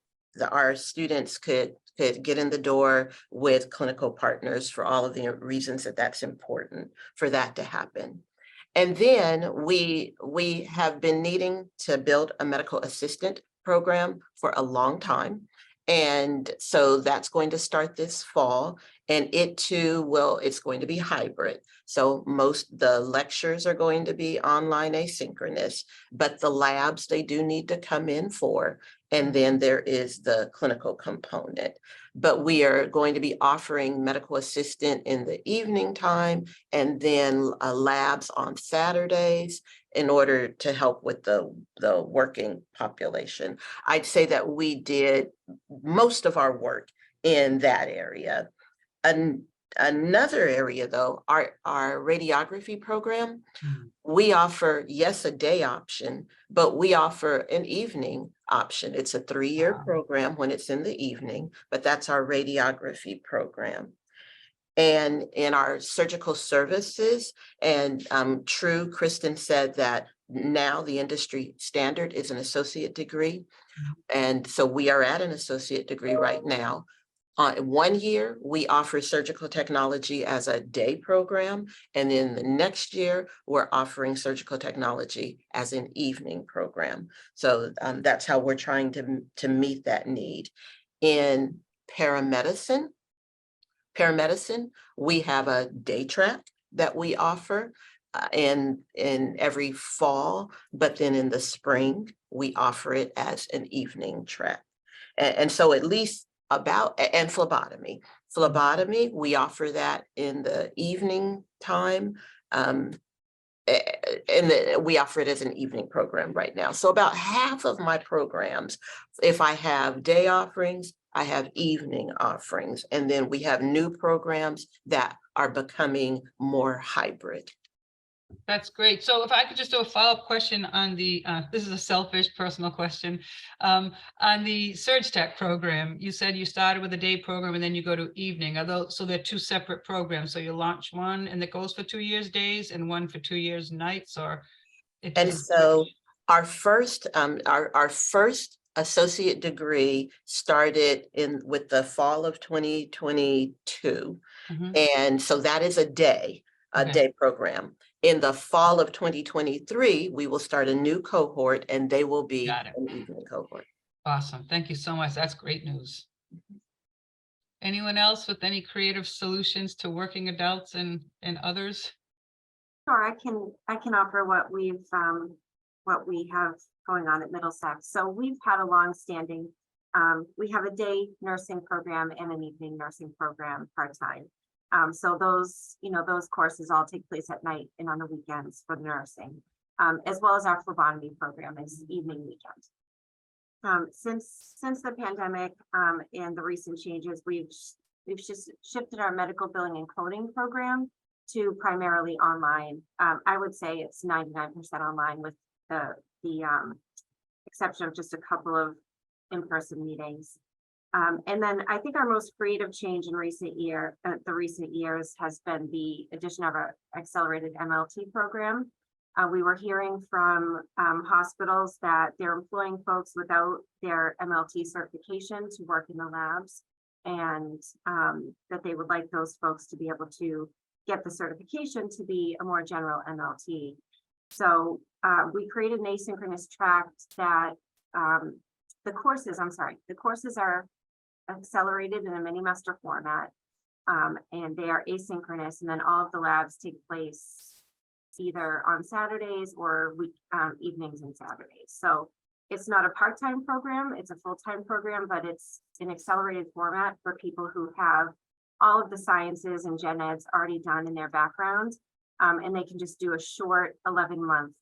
our students could get in the door with clinical partners, for all of the reasons that that's important for that to happen. And then we have been needing to build a medical assistant program for a long time. And so that's going to start this fall, and it too it's going to be hybrid. So the lectures are going to be online asynchronous, but the labs they do need to come in for. And then there is the clinical component. But we are going to be offering medical assistant in the evening time, and then labs on Saturdays in order to help with the working population. I'd say that we did most of our work in that area. Another area though, our radiography program, we offer, yes, a day option, but we offer an evening option. It's a 3-year program when it's in the evening, but that's our radiography program. And in our surgical services, and true, Kristen said that now the industry standard is an associate degree. And so we are at an associate degree right now. 1 year, we offer surgical technology as a day program. And then the next year, we're offering surgical technology as an evening program. So that's how we're trying to meet that need. In paramedicine, we have a day track that we offer in every fall, but then in the spring, we offer it as an evening track. And so at least and phlebotomy, we offer that in the evening time. And we offer it as an evening program right now. So about half of my programs, if I have day offerings, I have evening offerings, and then we have new programs that are becoming more hybrid. That's great. So if I could just do a follow-up question on the, this is a selfish personal question. On the Surge Tech program, you said you started with a day program and then you go to evening. So they're 2 separate programs. So you launch one and it goes for 2 years days and one for 2 years nights, or? And so our first associate degree started with the fall of 2022. And so that is a day program. In the fall of 2023, we will start a new cohort, and they will be an evening cohort. Awesome. Thank you so much. That's great news. Anyone else with any creative solutions to working adults and others? Sure, I can offer what we have going on at Middlesex. So we've had a long-standing, we have a day nursing program and an evening nursing program part-time. So those courses all take place at night and on the weekends for the nursing, as well as our phlebotomy program is evening weekend. Since the pandemic and the recent changes, we've just shifted our medical billing and coding program to primarily online. I would say it's 99% online, with the exception of just a couple of in-person meetings. And then I think our most creative change in recent years has been the addition of our accelerated MLT program. We were hearing from hospitals that they're employing folks without their MLT certification to work in the labs, and that they would like those folks to be able to get the certification to be a more general MLT. So we created an asynchronous track that the courses are accelerated in a mini master format, and they are asynchronous, and then all of the labs take place either on Saturdays or evenings and Saturdays. So it's not a part-time program, it's a full-time program, but it's an accelerated format for people who have all of the sciences and gen eds already done in their background, and they can just do a short 11-month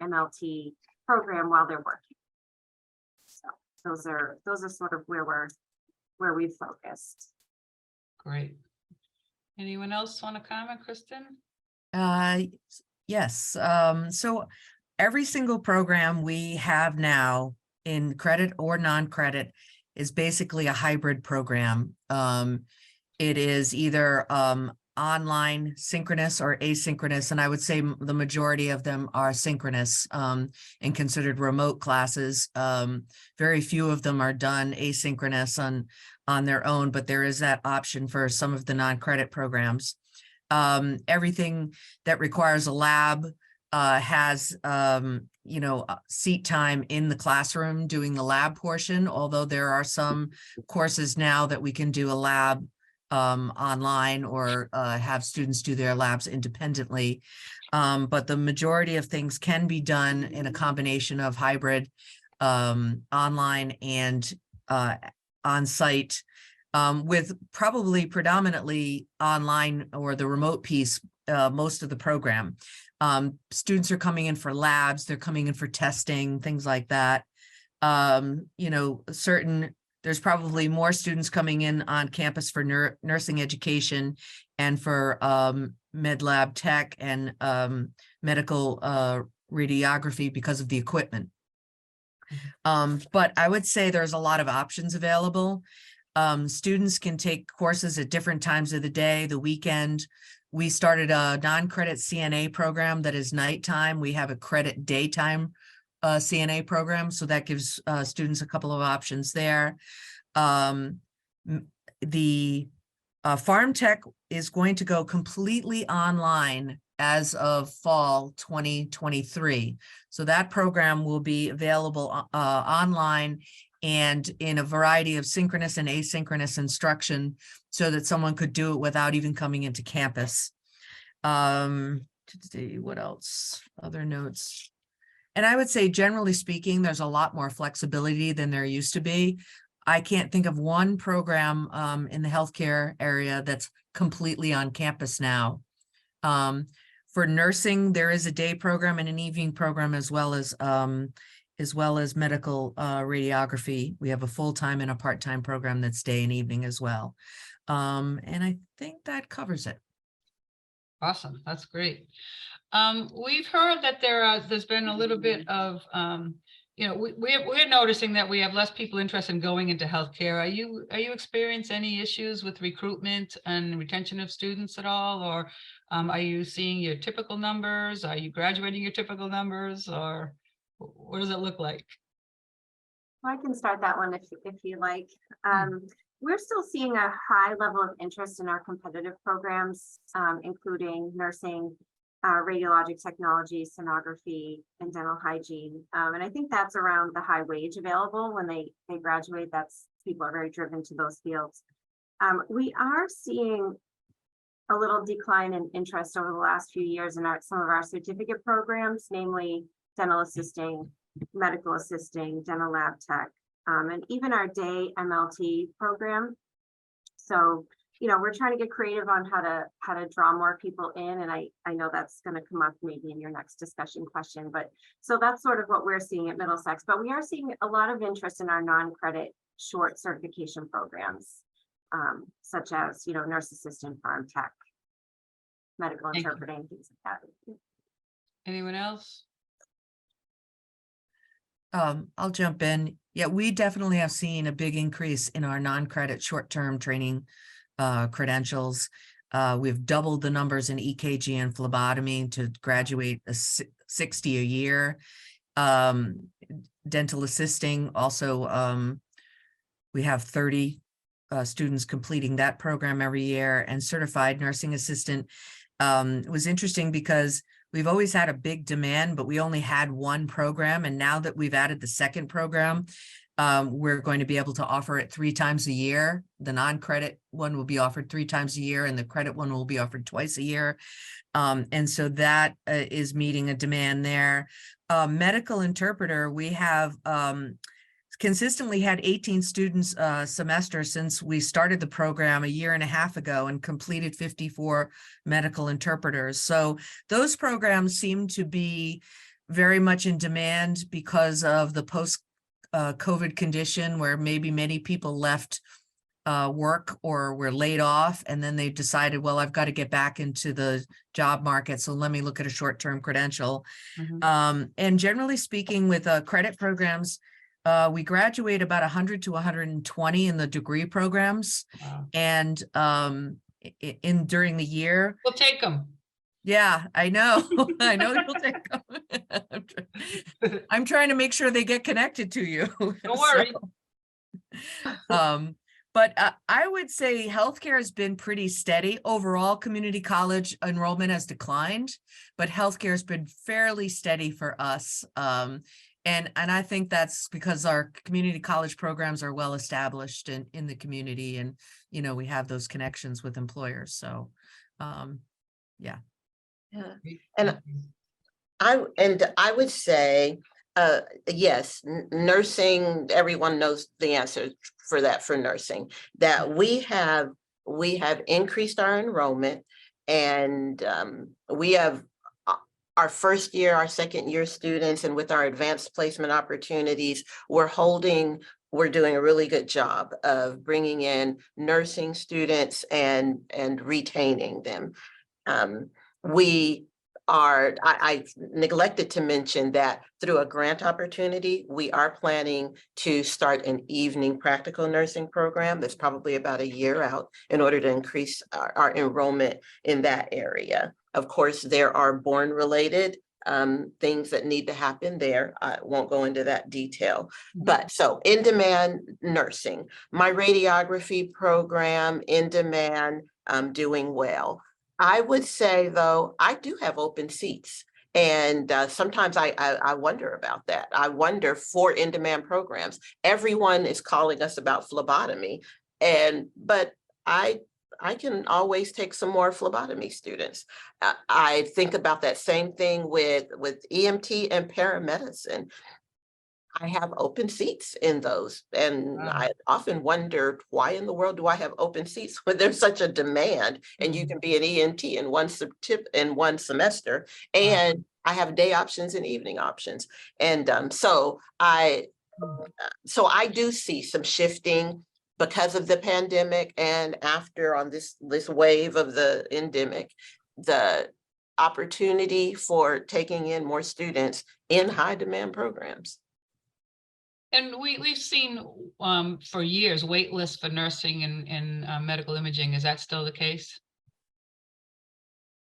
MLT program while they're working. So those are sort of where we've focused. Great. Anyone else want to comment, Kristen? Yes. So every single program we have now in credit or non-credit is basically a hybrid program. It is either online, synchronous, or asynchronous, and I would say the majority of them are synchronous and considered remote classes. Very few of them are done asynchronous on their own, but there is that option for some of the non-credit programs. Everything that requires a lab has, seat time in the classroom doing the lab portion, although there are some courses now that we can do a lab online or have students do their labs independently. But the majority of things can be done in a combination of hybrid, online and on-site, with probably predominantly online or the remote piece, most of the program. Students are coming in for labs, they're coming in for testing, things like that. There's probably more students coming in on campus for nursing education and for med lab tech and medical radiography because of the equipment. But I would say there's a lot of options available. Students can take courses at different times of the day, the weekend. We started a non-credit CNA program that is nighttime. We have a credit daytime CNA program, so that gives students a couple of options there. The Farm Tech is going to go completely online as of fall 2023. So that program will be available online and in a variety of synchronous and asynchronous instruction so that someone could do it without even coming into campus. What else? Other notes. And I would say, generally speaking, there's a lot more flexibility than there used to be. I can't think of one program in the healthcare area that's completely on campus now. For nursing, there is a day program and an evening program, as well as medical radiography. We have a full-time and a part-time program that's day and evening as well. And I think that covers it. Awesome, that's great. We've heard that there's been a little bit of, we're noticing that we have less people interested in going into healthcare. Are you experiencing any issues with recruitment and retention of students at all? Or are you seeing your typical numbers? Are you graduating your typical numbers? Or what does it look like? I can start that one if you like. We're still seeing a high level of interest in our competitive programs, including nursing, radiologic technology, sonography, and dental hygiene. And I think that's around the high wage available when they graduate. People are very driven to those fields. We are seeing a little decline in interest over the last few years in some of our certificate programs, namely dental assisting, medical assisting, dental lab tech, and even our day MLT program. So, we're trying to get creative on how to draw more people in. And I know that's going to come up maybe in your next discussion question, but so that's sort of what we're seeing at Middlesex. But we are seeing a lot of interest in our non-credit short certification programs, such as, nurse assistant, farm tech, medical interpreting, things like that. Anyone else? I'll jump in. Yeah, we definitely have seen a big increase in our non-credit short-term training credentials. We've doubled the numbers in EKG and phlebotomy to graduate 60 a year. Dental assisting also, we have 30 students completing that program every year, and certified nursing assistant. It was interesting because we've always had a big demand, but we only had one program. And now that we've added the second program, we're going to be able to offer it 3 times a year. The non-credit one will be offered 3 times a year, and the credit one will be offered twice a year. And so that is meeting a demand there. Medical interpreter, we have consistently had 18 students a semester since we started the program a year and a half ago, and completed 54 medical interpreters. So those programs seem to be very much in demand because of the post-COVID condition, where maybe many people left work or were laid off, and then they decided, well, I've got to get back into the job market, so let me look at a short-term credential. And generally speaking, with credit programs, we graduate about 100 to 120 in the degree programs. Wow. And during the year. We'll take them. Yeah, I know. I know you'll take them. I'm trying to make sure they get connected to you. Don't worry. But I would say healthcare has been pretty steady. Overall, community college enrollment has declined, but healthcare has been fairly steady for us. And I think that's because our community college programs are well established in the community, and you know, we have those connections with employers. So yeah. Yeah. And I would say, yes, nursing, everyone knows the answer for that, for nursing, that we have increased our enrollment, and we have our first year, our second year students, and with our advanced placement opportunities, we're doing a really good job of bringing in nursing students and retaining them. I neglected to mention that through a grant opportunity, we are planning to start an evening practical nursing program that's probably about a year out in order to increase our enrollment in that area. Of course, there are born-related things that need to happen there. I won't go into that detail, but so in-demand nursing, my radiography program, in-demand, doing well. I would say, though, I do have open seats. And sometimes I wonder about that. I wonder for in-demand programs, everyone is calling us about phlebotomy, but I can always take some more phlebotomy students. I think about that same thing with EMT and paramedicine. I have open seats in those. And Wow. I often wondered, why in the world do I have open seats when there's such a demand, and you can be an EMT in one semester, and I have day options and evening options. And so I do see some shifting because of the pandemic, and after on this wave of the endemic, the opportunity for taking in more students in high demand programs. And we've seen for years wait lists for nursing and medical imaging. Is that still the case?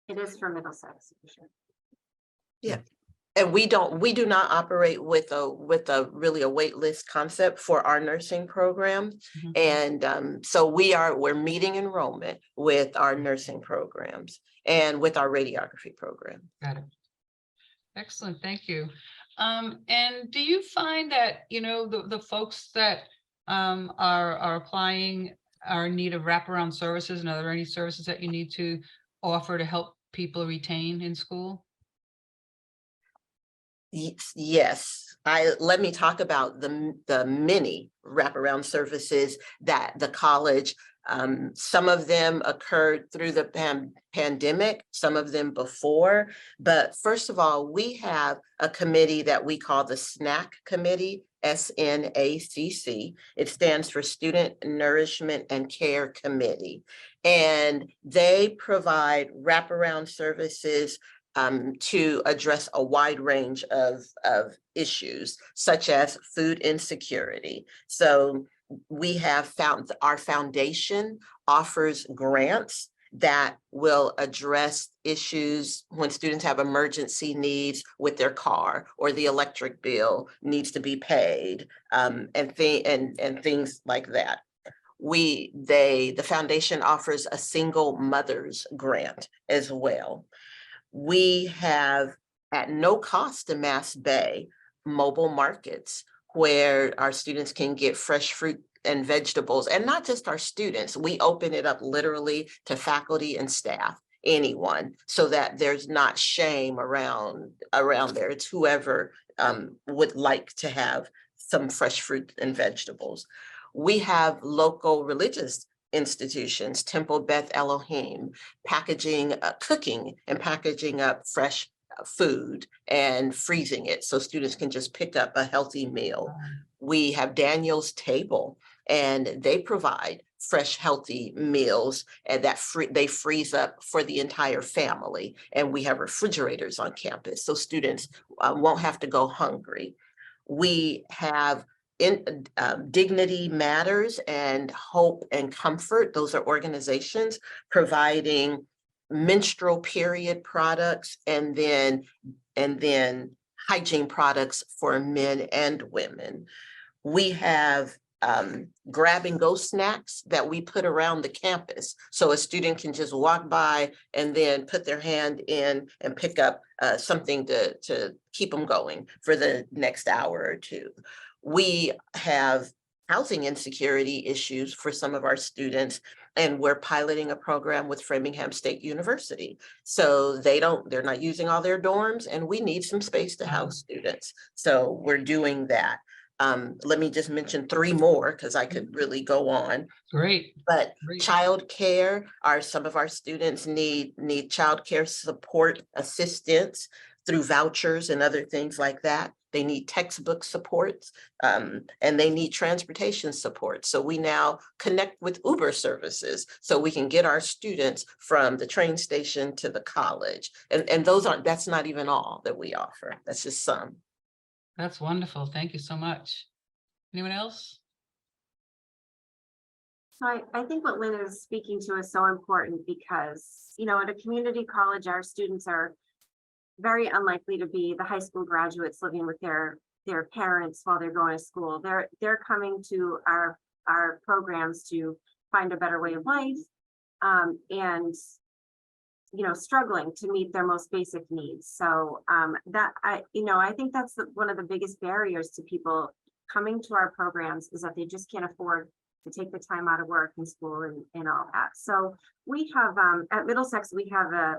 It is for Middlesex, for sure. Yeah. And we do not operate with a really a wait list concept for our nursing program. And so we're meeting enrollment with our nursing programs and with our radiography program. Got it. Excellent, thank you. And do you find that, you know, the folks that are applying are in need of wraparound services, and are there any services that you need to offer to help people retain in school? Yes, let me talk about the many wraparound services that the college, some of them occurred through the pandemic, some of them before. But first of all, we have a committee that we call the SNAC Committee, SNACC. It stands for Student Nourishment and Care Committee. And they provide wraparound services to address a wide range of issues, such as food insecurity. So we have found our foundation offers grants that will address issues when students have emergency needs with their car, or the electric bill needs to be paid, and things like that. The foundation offers a single mother's grant as well. We have, at no cost to Mass Bay, mobile markets where our students can get fresh fruit and vegetables, and not just our students. We open it up literally to faculty and staff, anyone, so that there's not shame around there. It's whoever would like to have some fresh fruit and vegetables. We have local religious institutions, Temple Beth Elohim, cooking and packaging up fresh food and freezing it so students can just pick up a healthy meal. We have Daniel's Table, and they provide fresh, healthy meals, and they freeze up for the entire family. And we have refrigerators on campus, so students won't have to go hungry. We have Dignity Matters and Hope and Comfort. Those are organizations providing menstrual period products, and then hygiene products for men and women. We have grab and go snacks that we put around the campus. So a student can just walk by and then put their hand in and pick up something to keep them going for the next hour or two. We have housing insecurity issues for some of our students, and we're piloting a program with Framingham State University. So they're not using all their dorms, and we need some space to house students. So we're doing that. Let me just mention 3 more because I could really go on. Great. But Great. childcare, some of our students need childcare support assistance through vouchers and other things like that. They need textbook supports, and they need transportation support. So we now connect with Uber services so we can get our students from the train station to the college. And that's not even all that we offer. That's just some. That's wonderful. Thank you so much. Anyone else? So I think what Lynn is speaking to is so important because, you know, at a community college, our students are very unlikely to be the high school graduates living with their parents while they're going to school. They're coming to our programs to find a better way of life, and you know, struggling to meet their most basic needs. So I think that's one of the biggest barriers to people coming to our programs is that they just can't afford to take the time out of work and school and all that. So we have at Middlesex, we have a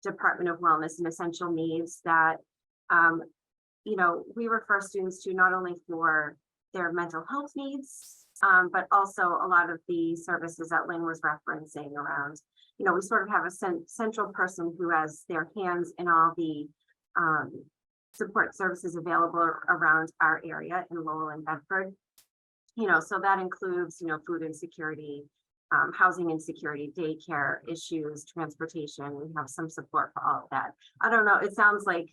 Department of Wellness and Essential Needs that you know, we refer students to not only for their mental health needs, but also a lot of the services that Lynn was referencing around. You know, we sort of have a central person who has their hands in all the support services available around our area in Lowell and Bedford. You know, so that includes, you know, food insecurity, housing insecurity, daycare issues, transportation. We have some support for all of that. I don't know, it sounds like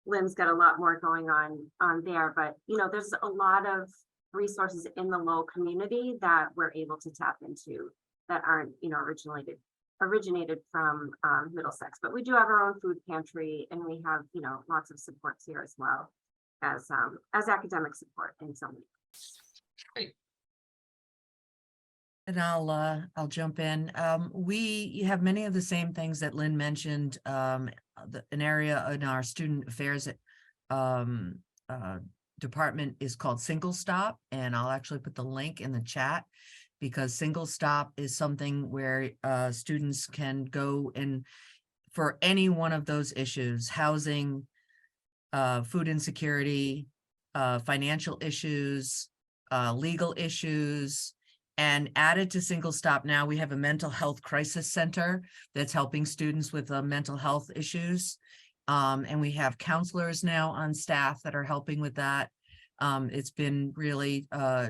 Lynn's got a lot more going on there, but you know, there's a lot of resources in the Lowell community that we're able to tap into that aren't, you know, originated from Middlesex. But we do have our own food pantry, and we have, you know, lots of supports here as well as academic support in some ways. Great. And I'll jump in. We have many of the same things that Lynn mentioned. An area in our student affairs department is called Single Stop, and I'll actually put the link in the chat because Single Stop is something where students can go and for any one of those issues: housing, food insecurity, financial issues, legal issues. And added to Single Stop now, we have a mental health crisis center that's helping students with mental health issues. And we have counselors now on staff that are helping with that. It's been really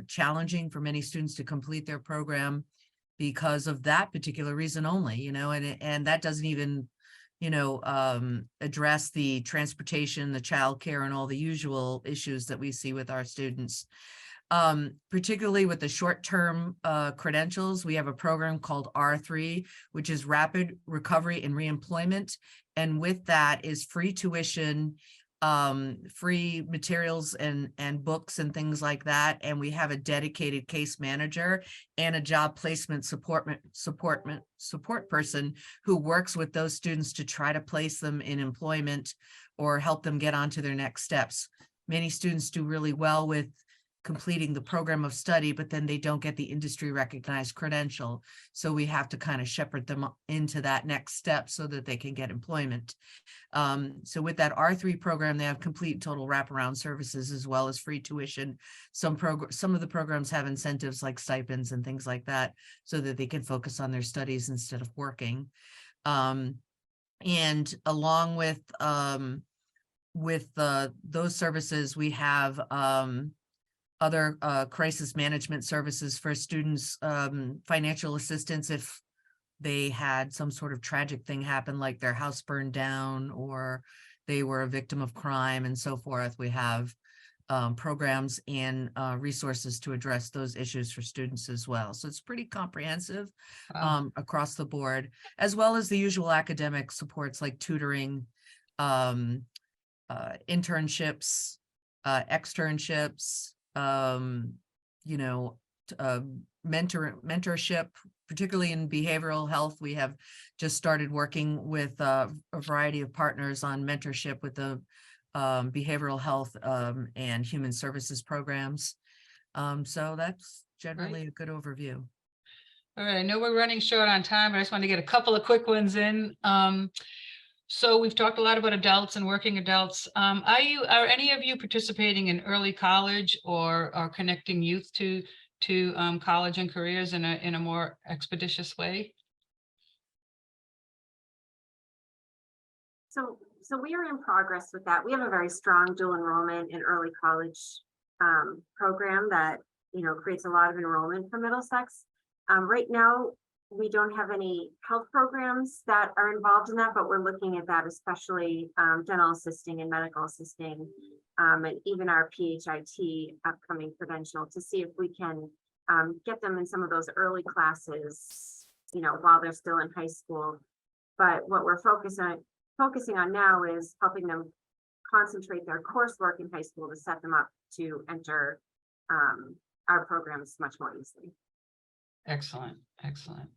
challenging for many students to complete their program because of that particular reason only, you know, and that doesn't even, you know, address the transportation, the childcare, and all the usual issues that we see with our students. Particularly with the short-term credentials, we have a program called R3, which is Rapid Recovery and Reemployment. And with that is free tuition, free materials and books and things like that. And we have a dedicated case manager and a job placement support person who works with those students to try to place them in employment or help them get on to their next steps. Many students do really well with completing the program of study, but then they don't get the industry recognized credential. So we have to kind of shepherd them into that next step so that they can get employment. So with that R3 program, they have complete total wraparound services as well as free tuition. Some of the programs have incentives like stipends and things like that so that they can focus on their studies instead of working. And along with those services, we have other crisis management services for students, financial assistance if they had some sort of tragic thing happen, like their house burned down or they were a victim of crime and so forth. We have programs and resources to address those issues for students as well. So it's pretty comprehensive across the board, as well as the usual academic supports like tutoring, internships, externships, you know, mentorship, particularly in behavioral health. We have just started working with a variety of partners on mentorship with the behavioral health and human services programs. So that's generally a good overview. All right, I know we're running short on time, but I just want to get a couple of quick ones in. So we've talked a lot about adults and working adults. Are any of you participating in early college or connecting youth to college and careers in a more expeditious way? So we are in progress with that. We have a very strong dual enrollment in early college program that, you know, creates a lot of enrollment for Middlesex. Right now, we don't have any health programs that are involved in that, but we're looking at that, especially dental assisting and medical assisting, and even our PHIT upcoming credential, to see if we can get them in some of those early classes, you know, while they're still in high school. But what we're focusing on now is helping them concentrate their coursework in high school to set them up to enter our programs much more easily. Excellent, excellent.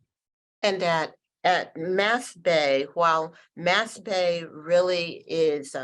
And at Mass Bay, while Mass Bay really is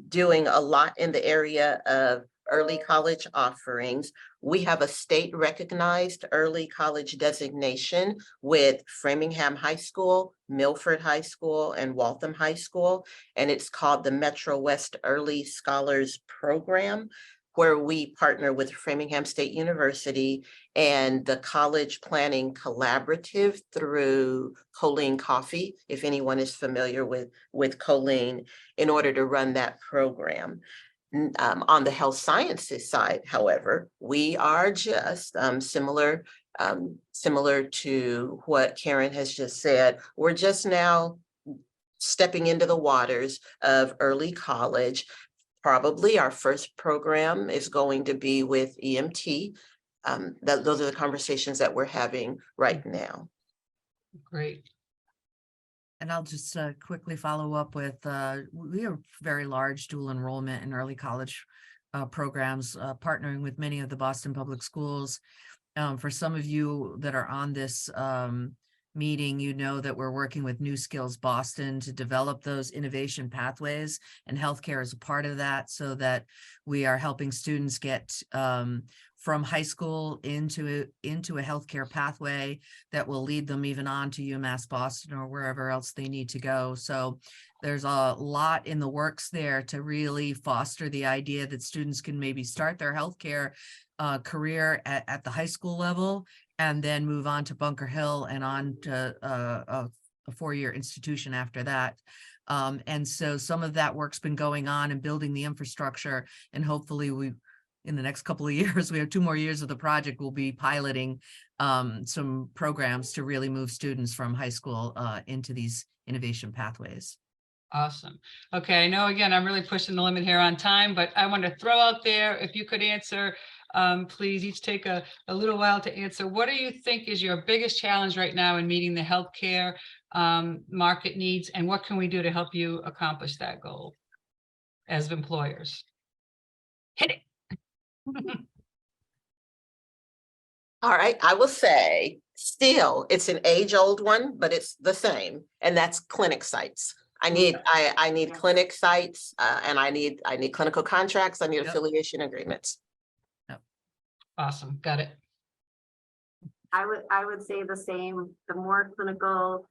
doing a lot in the area of early college offerings, we have a state recognized early college designation with Framingham High School, Milford High School, and Waltham High School. And it's called the Metro West Early Scholars Program, where we partner with Framingham State University and the College Planning Collaborative through Colleen Coffee, if anyone is familiar with Colleen, in order to run that program. On the health sciences side, however, we are just similar to what Karen has just said. We're just now stepping into the waters of early college. Probably our first program is going to be with EMT. Those are the conversations that we're having right now. Great. And I'll just quickly follow up with, we have very large dual enrollment in early college programs, partnering with many of the Boston Public Schools. For some of you that are on this meeting, you know that we're working with New Skills Boston to develop those innovation pathways, and healthcare is a part of that, so that we are helping students get from high school into a healthcare pathway that will lead them even on to UMass Boston or wherever else they need to go. So there's a lot in the works there to really foster the idea that students can maybe start their healthcare career at the high school level and then move on to Bunker Hill and on to a four-year institution after that. And so some of that work's been going on and building the infrastructure, and hopefully in the next couple of years, we have 2 more years of the project, we'll be piloting some programs to really move students from high school into these innovation pathways. Awesome. Okay, I know, again, I'm really pushing the limit here on time, but I want to throw out there, if you could answer, please each take a little while to answer. What do you think is your biggest challenge right now in meeting the healthcare market needs, and what can we do to help you accomplish that goal as employers? Hit it. All right, I will say, still, it's an age-old one, but it's the same, and that's clinic sites. I need clinic sites, and I need clinical contracts. I need affiliation agreements. Awesome, got it. I would say the same. The more clinical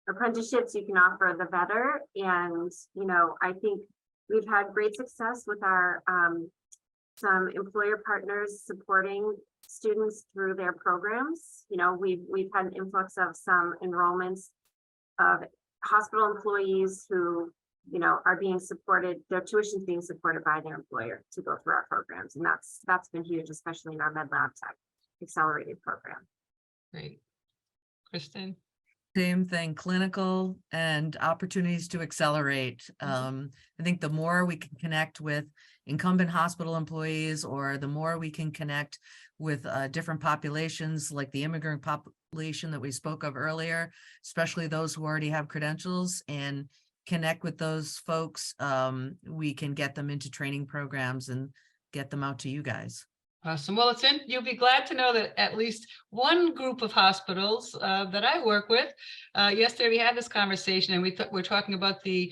apprenticeships you can offer, the better. And, you know, I think we've had great success with our some employer partners supporting students through their programs. You know, we've had an influx of some enrollments of hospital employees who, you know, are being supported, their tuition is being supported by their employer to go through our programs. And that's been huge, especially in our Med Lab Tech accelerated program. Great. Kristen? Same thing, clinical and opportunities to accelerate. I think the more we can connect with incumbent hospital employees, or the more we can connect with different populations like the immigrant population that we spoke of earlier, especially those who already have credentials, and connect with those folks, we can get them into training programs and get them out to you guys. Awesome. Well, you'll be glad to know that at least one group of hospitals that I work with, yesterday we had this conversation and we're talking about the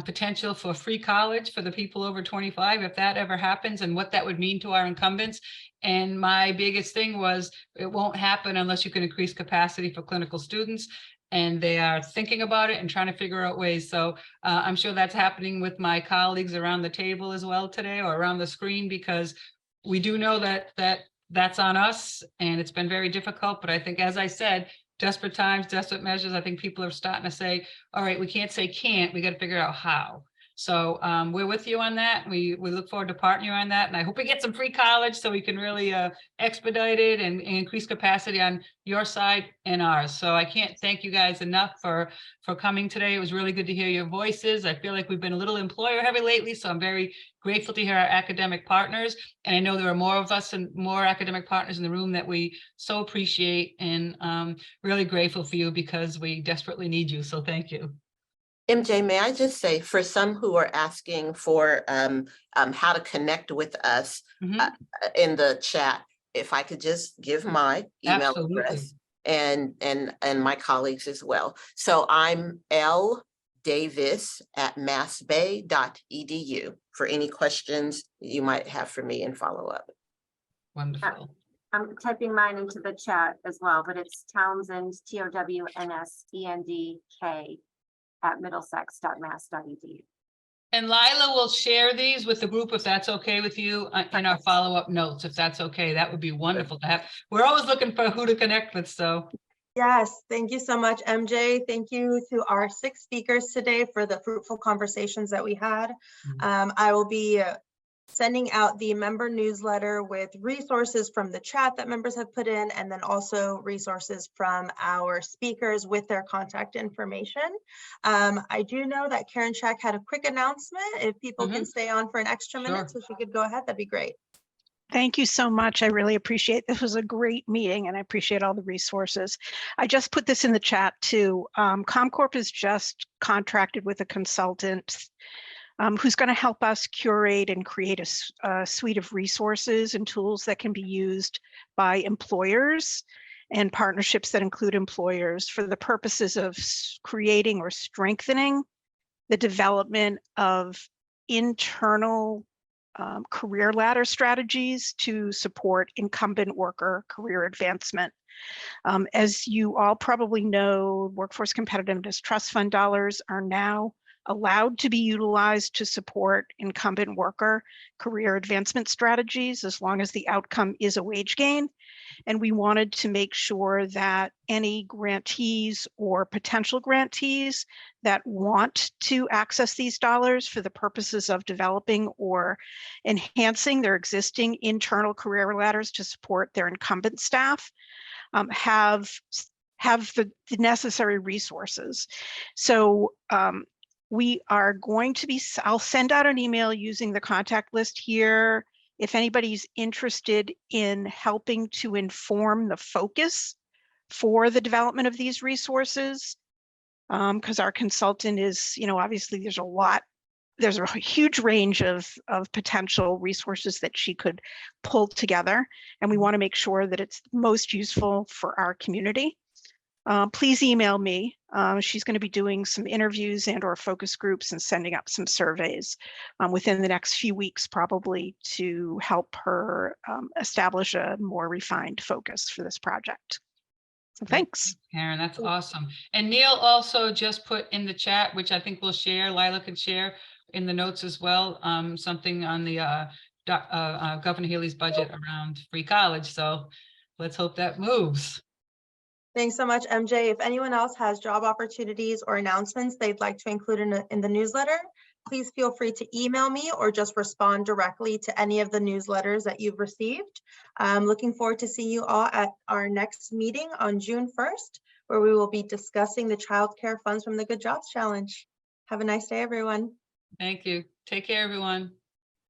potential for free college for the people over 25, if that ever happens, and what that would mean to our incumbents. And my biggest thing was it won't happen unless you can increase capacity for clinical students. And they are thinking about it and trying to figure out ways. So I'm sure that's happening with my colleagues around the table as well today, or around the screen, because we do know that's on us, and it's been very difficult. But I think, as I said, desperate times, desperate measures. I think people are starting to say, all right, we can't say can't, we got to figure out how. So we're with you on that. We look forward to partnering on that. And I hope we get some free college so we can really expedite it and increase capacity on your side and ours. So I can't thank you guys enough for coming today. It was really good to hear your voices. I feel like we've been a little employer heavy lately, so I'm very grateful to hear our academic partners. And I know there are more of us and more academic partners in the room that we so appreciate, and really grateful for you because we desperately need you. So thank you. MJ, may I just say, for some who are asking for how to connect with us in the chat, if I could just give my email address and my colleagues as well. So I'm ldavis@massbay.edu for any questions you might have for me and follow up. Wonderful. I'm typing mine into the chat as well, but it's Townsend, TOWNSENDK @middlesex.mass.edu. And Lila will share these with the group, if that's okay with you, in our follow-up notes, if that's okay. That would be wonderful to have. We're always looking for who to connect with, so. Yes, thank you so much, MJ. Thank you to our 6 speakers today for the fruitful conversations that we had. I will be sending out the member newsletter with resources from the chat that members have put in, and then also resources from our speakers with their contact information. I do know that Karen Shack had a quick announcement. If people can stay on for an extra minute, so she could go ahead, that'd be great. Thank you so much. I really appreciate this. Was a great meeting, and I appreciate all the resources. I just put this in the chat too. ComCorp is just contracted with a consultant who's going to help us curate and create a suite of resources and tools that can be used by employers and partnerships that include employers for the purposes of creating or strengthening the development of internal career ladder strategies to support incumbent worker career advancement. As you all probably know, Workforce Competitiveness Trust Fund dollars are now allowed to be utilized to support incumbent worker career advancement strategies as long as the outcome is a wage gain. And we wanted to make sure that any grantees or potential grantees that want to access these dollars for the purposes of developing or enhancing their existing internal career ladders to support their incumbent staff have the necessary resources. So we are going to be, I'll send out an email using the contact list here. If anybody's interested in helping to inform the focus for the development of these resources, because our consultant is, obviously there's a huge range of potential resources that she could pull together, and we want to make sure that it's most useful for our community. Please email me. She's going to be doing some interviews and or focus groups and sending up some surveys within the next few weeks, probably, to help her establish a more refined focus for this project. So thanks. Karen, that's awesome. And Neil also just put in the chat, which I think we'll share, Lila can share in the notes as well, something on the Governor Healy's budget around free college. So let's hope that moves. Thanks so much, MJ. If anyone else has job opportunities or announcements they'd like to include in the newsletter, please feel free to email me or just respond directly to any of the newsletters that you've received. I'm looking forward to seeing you all at our next meeting on June 1st, where we will be discussing the child care funds from the Good Jobs Challenge. Have a nice day, everyone. Thank you. Take care, everyone.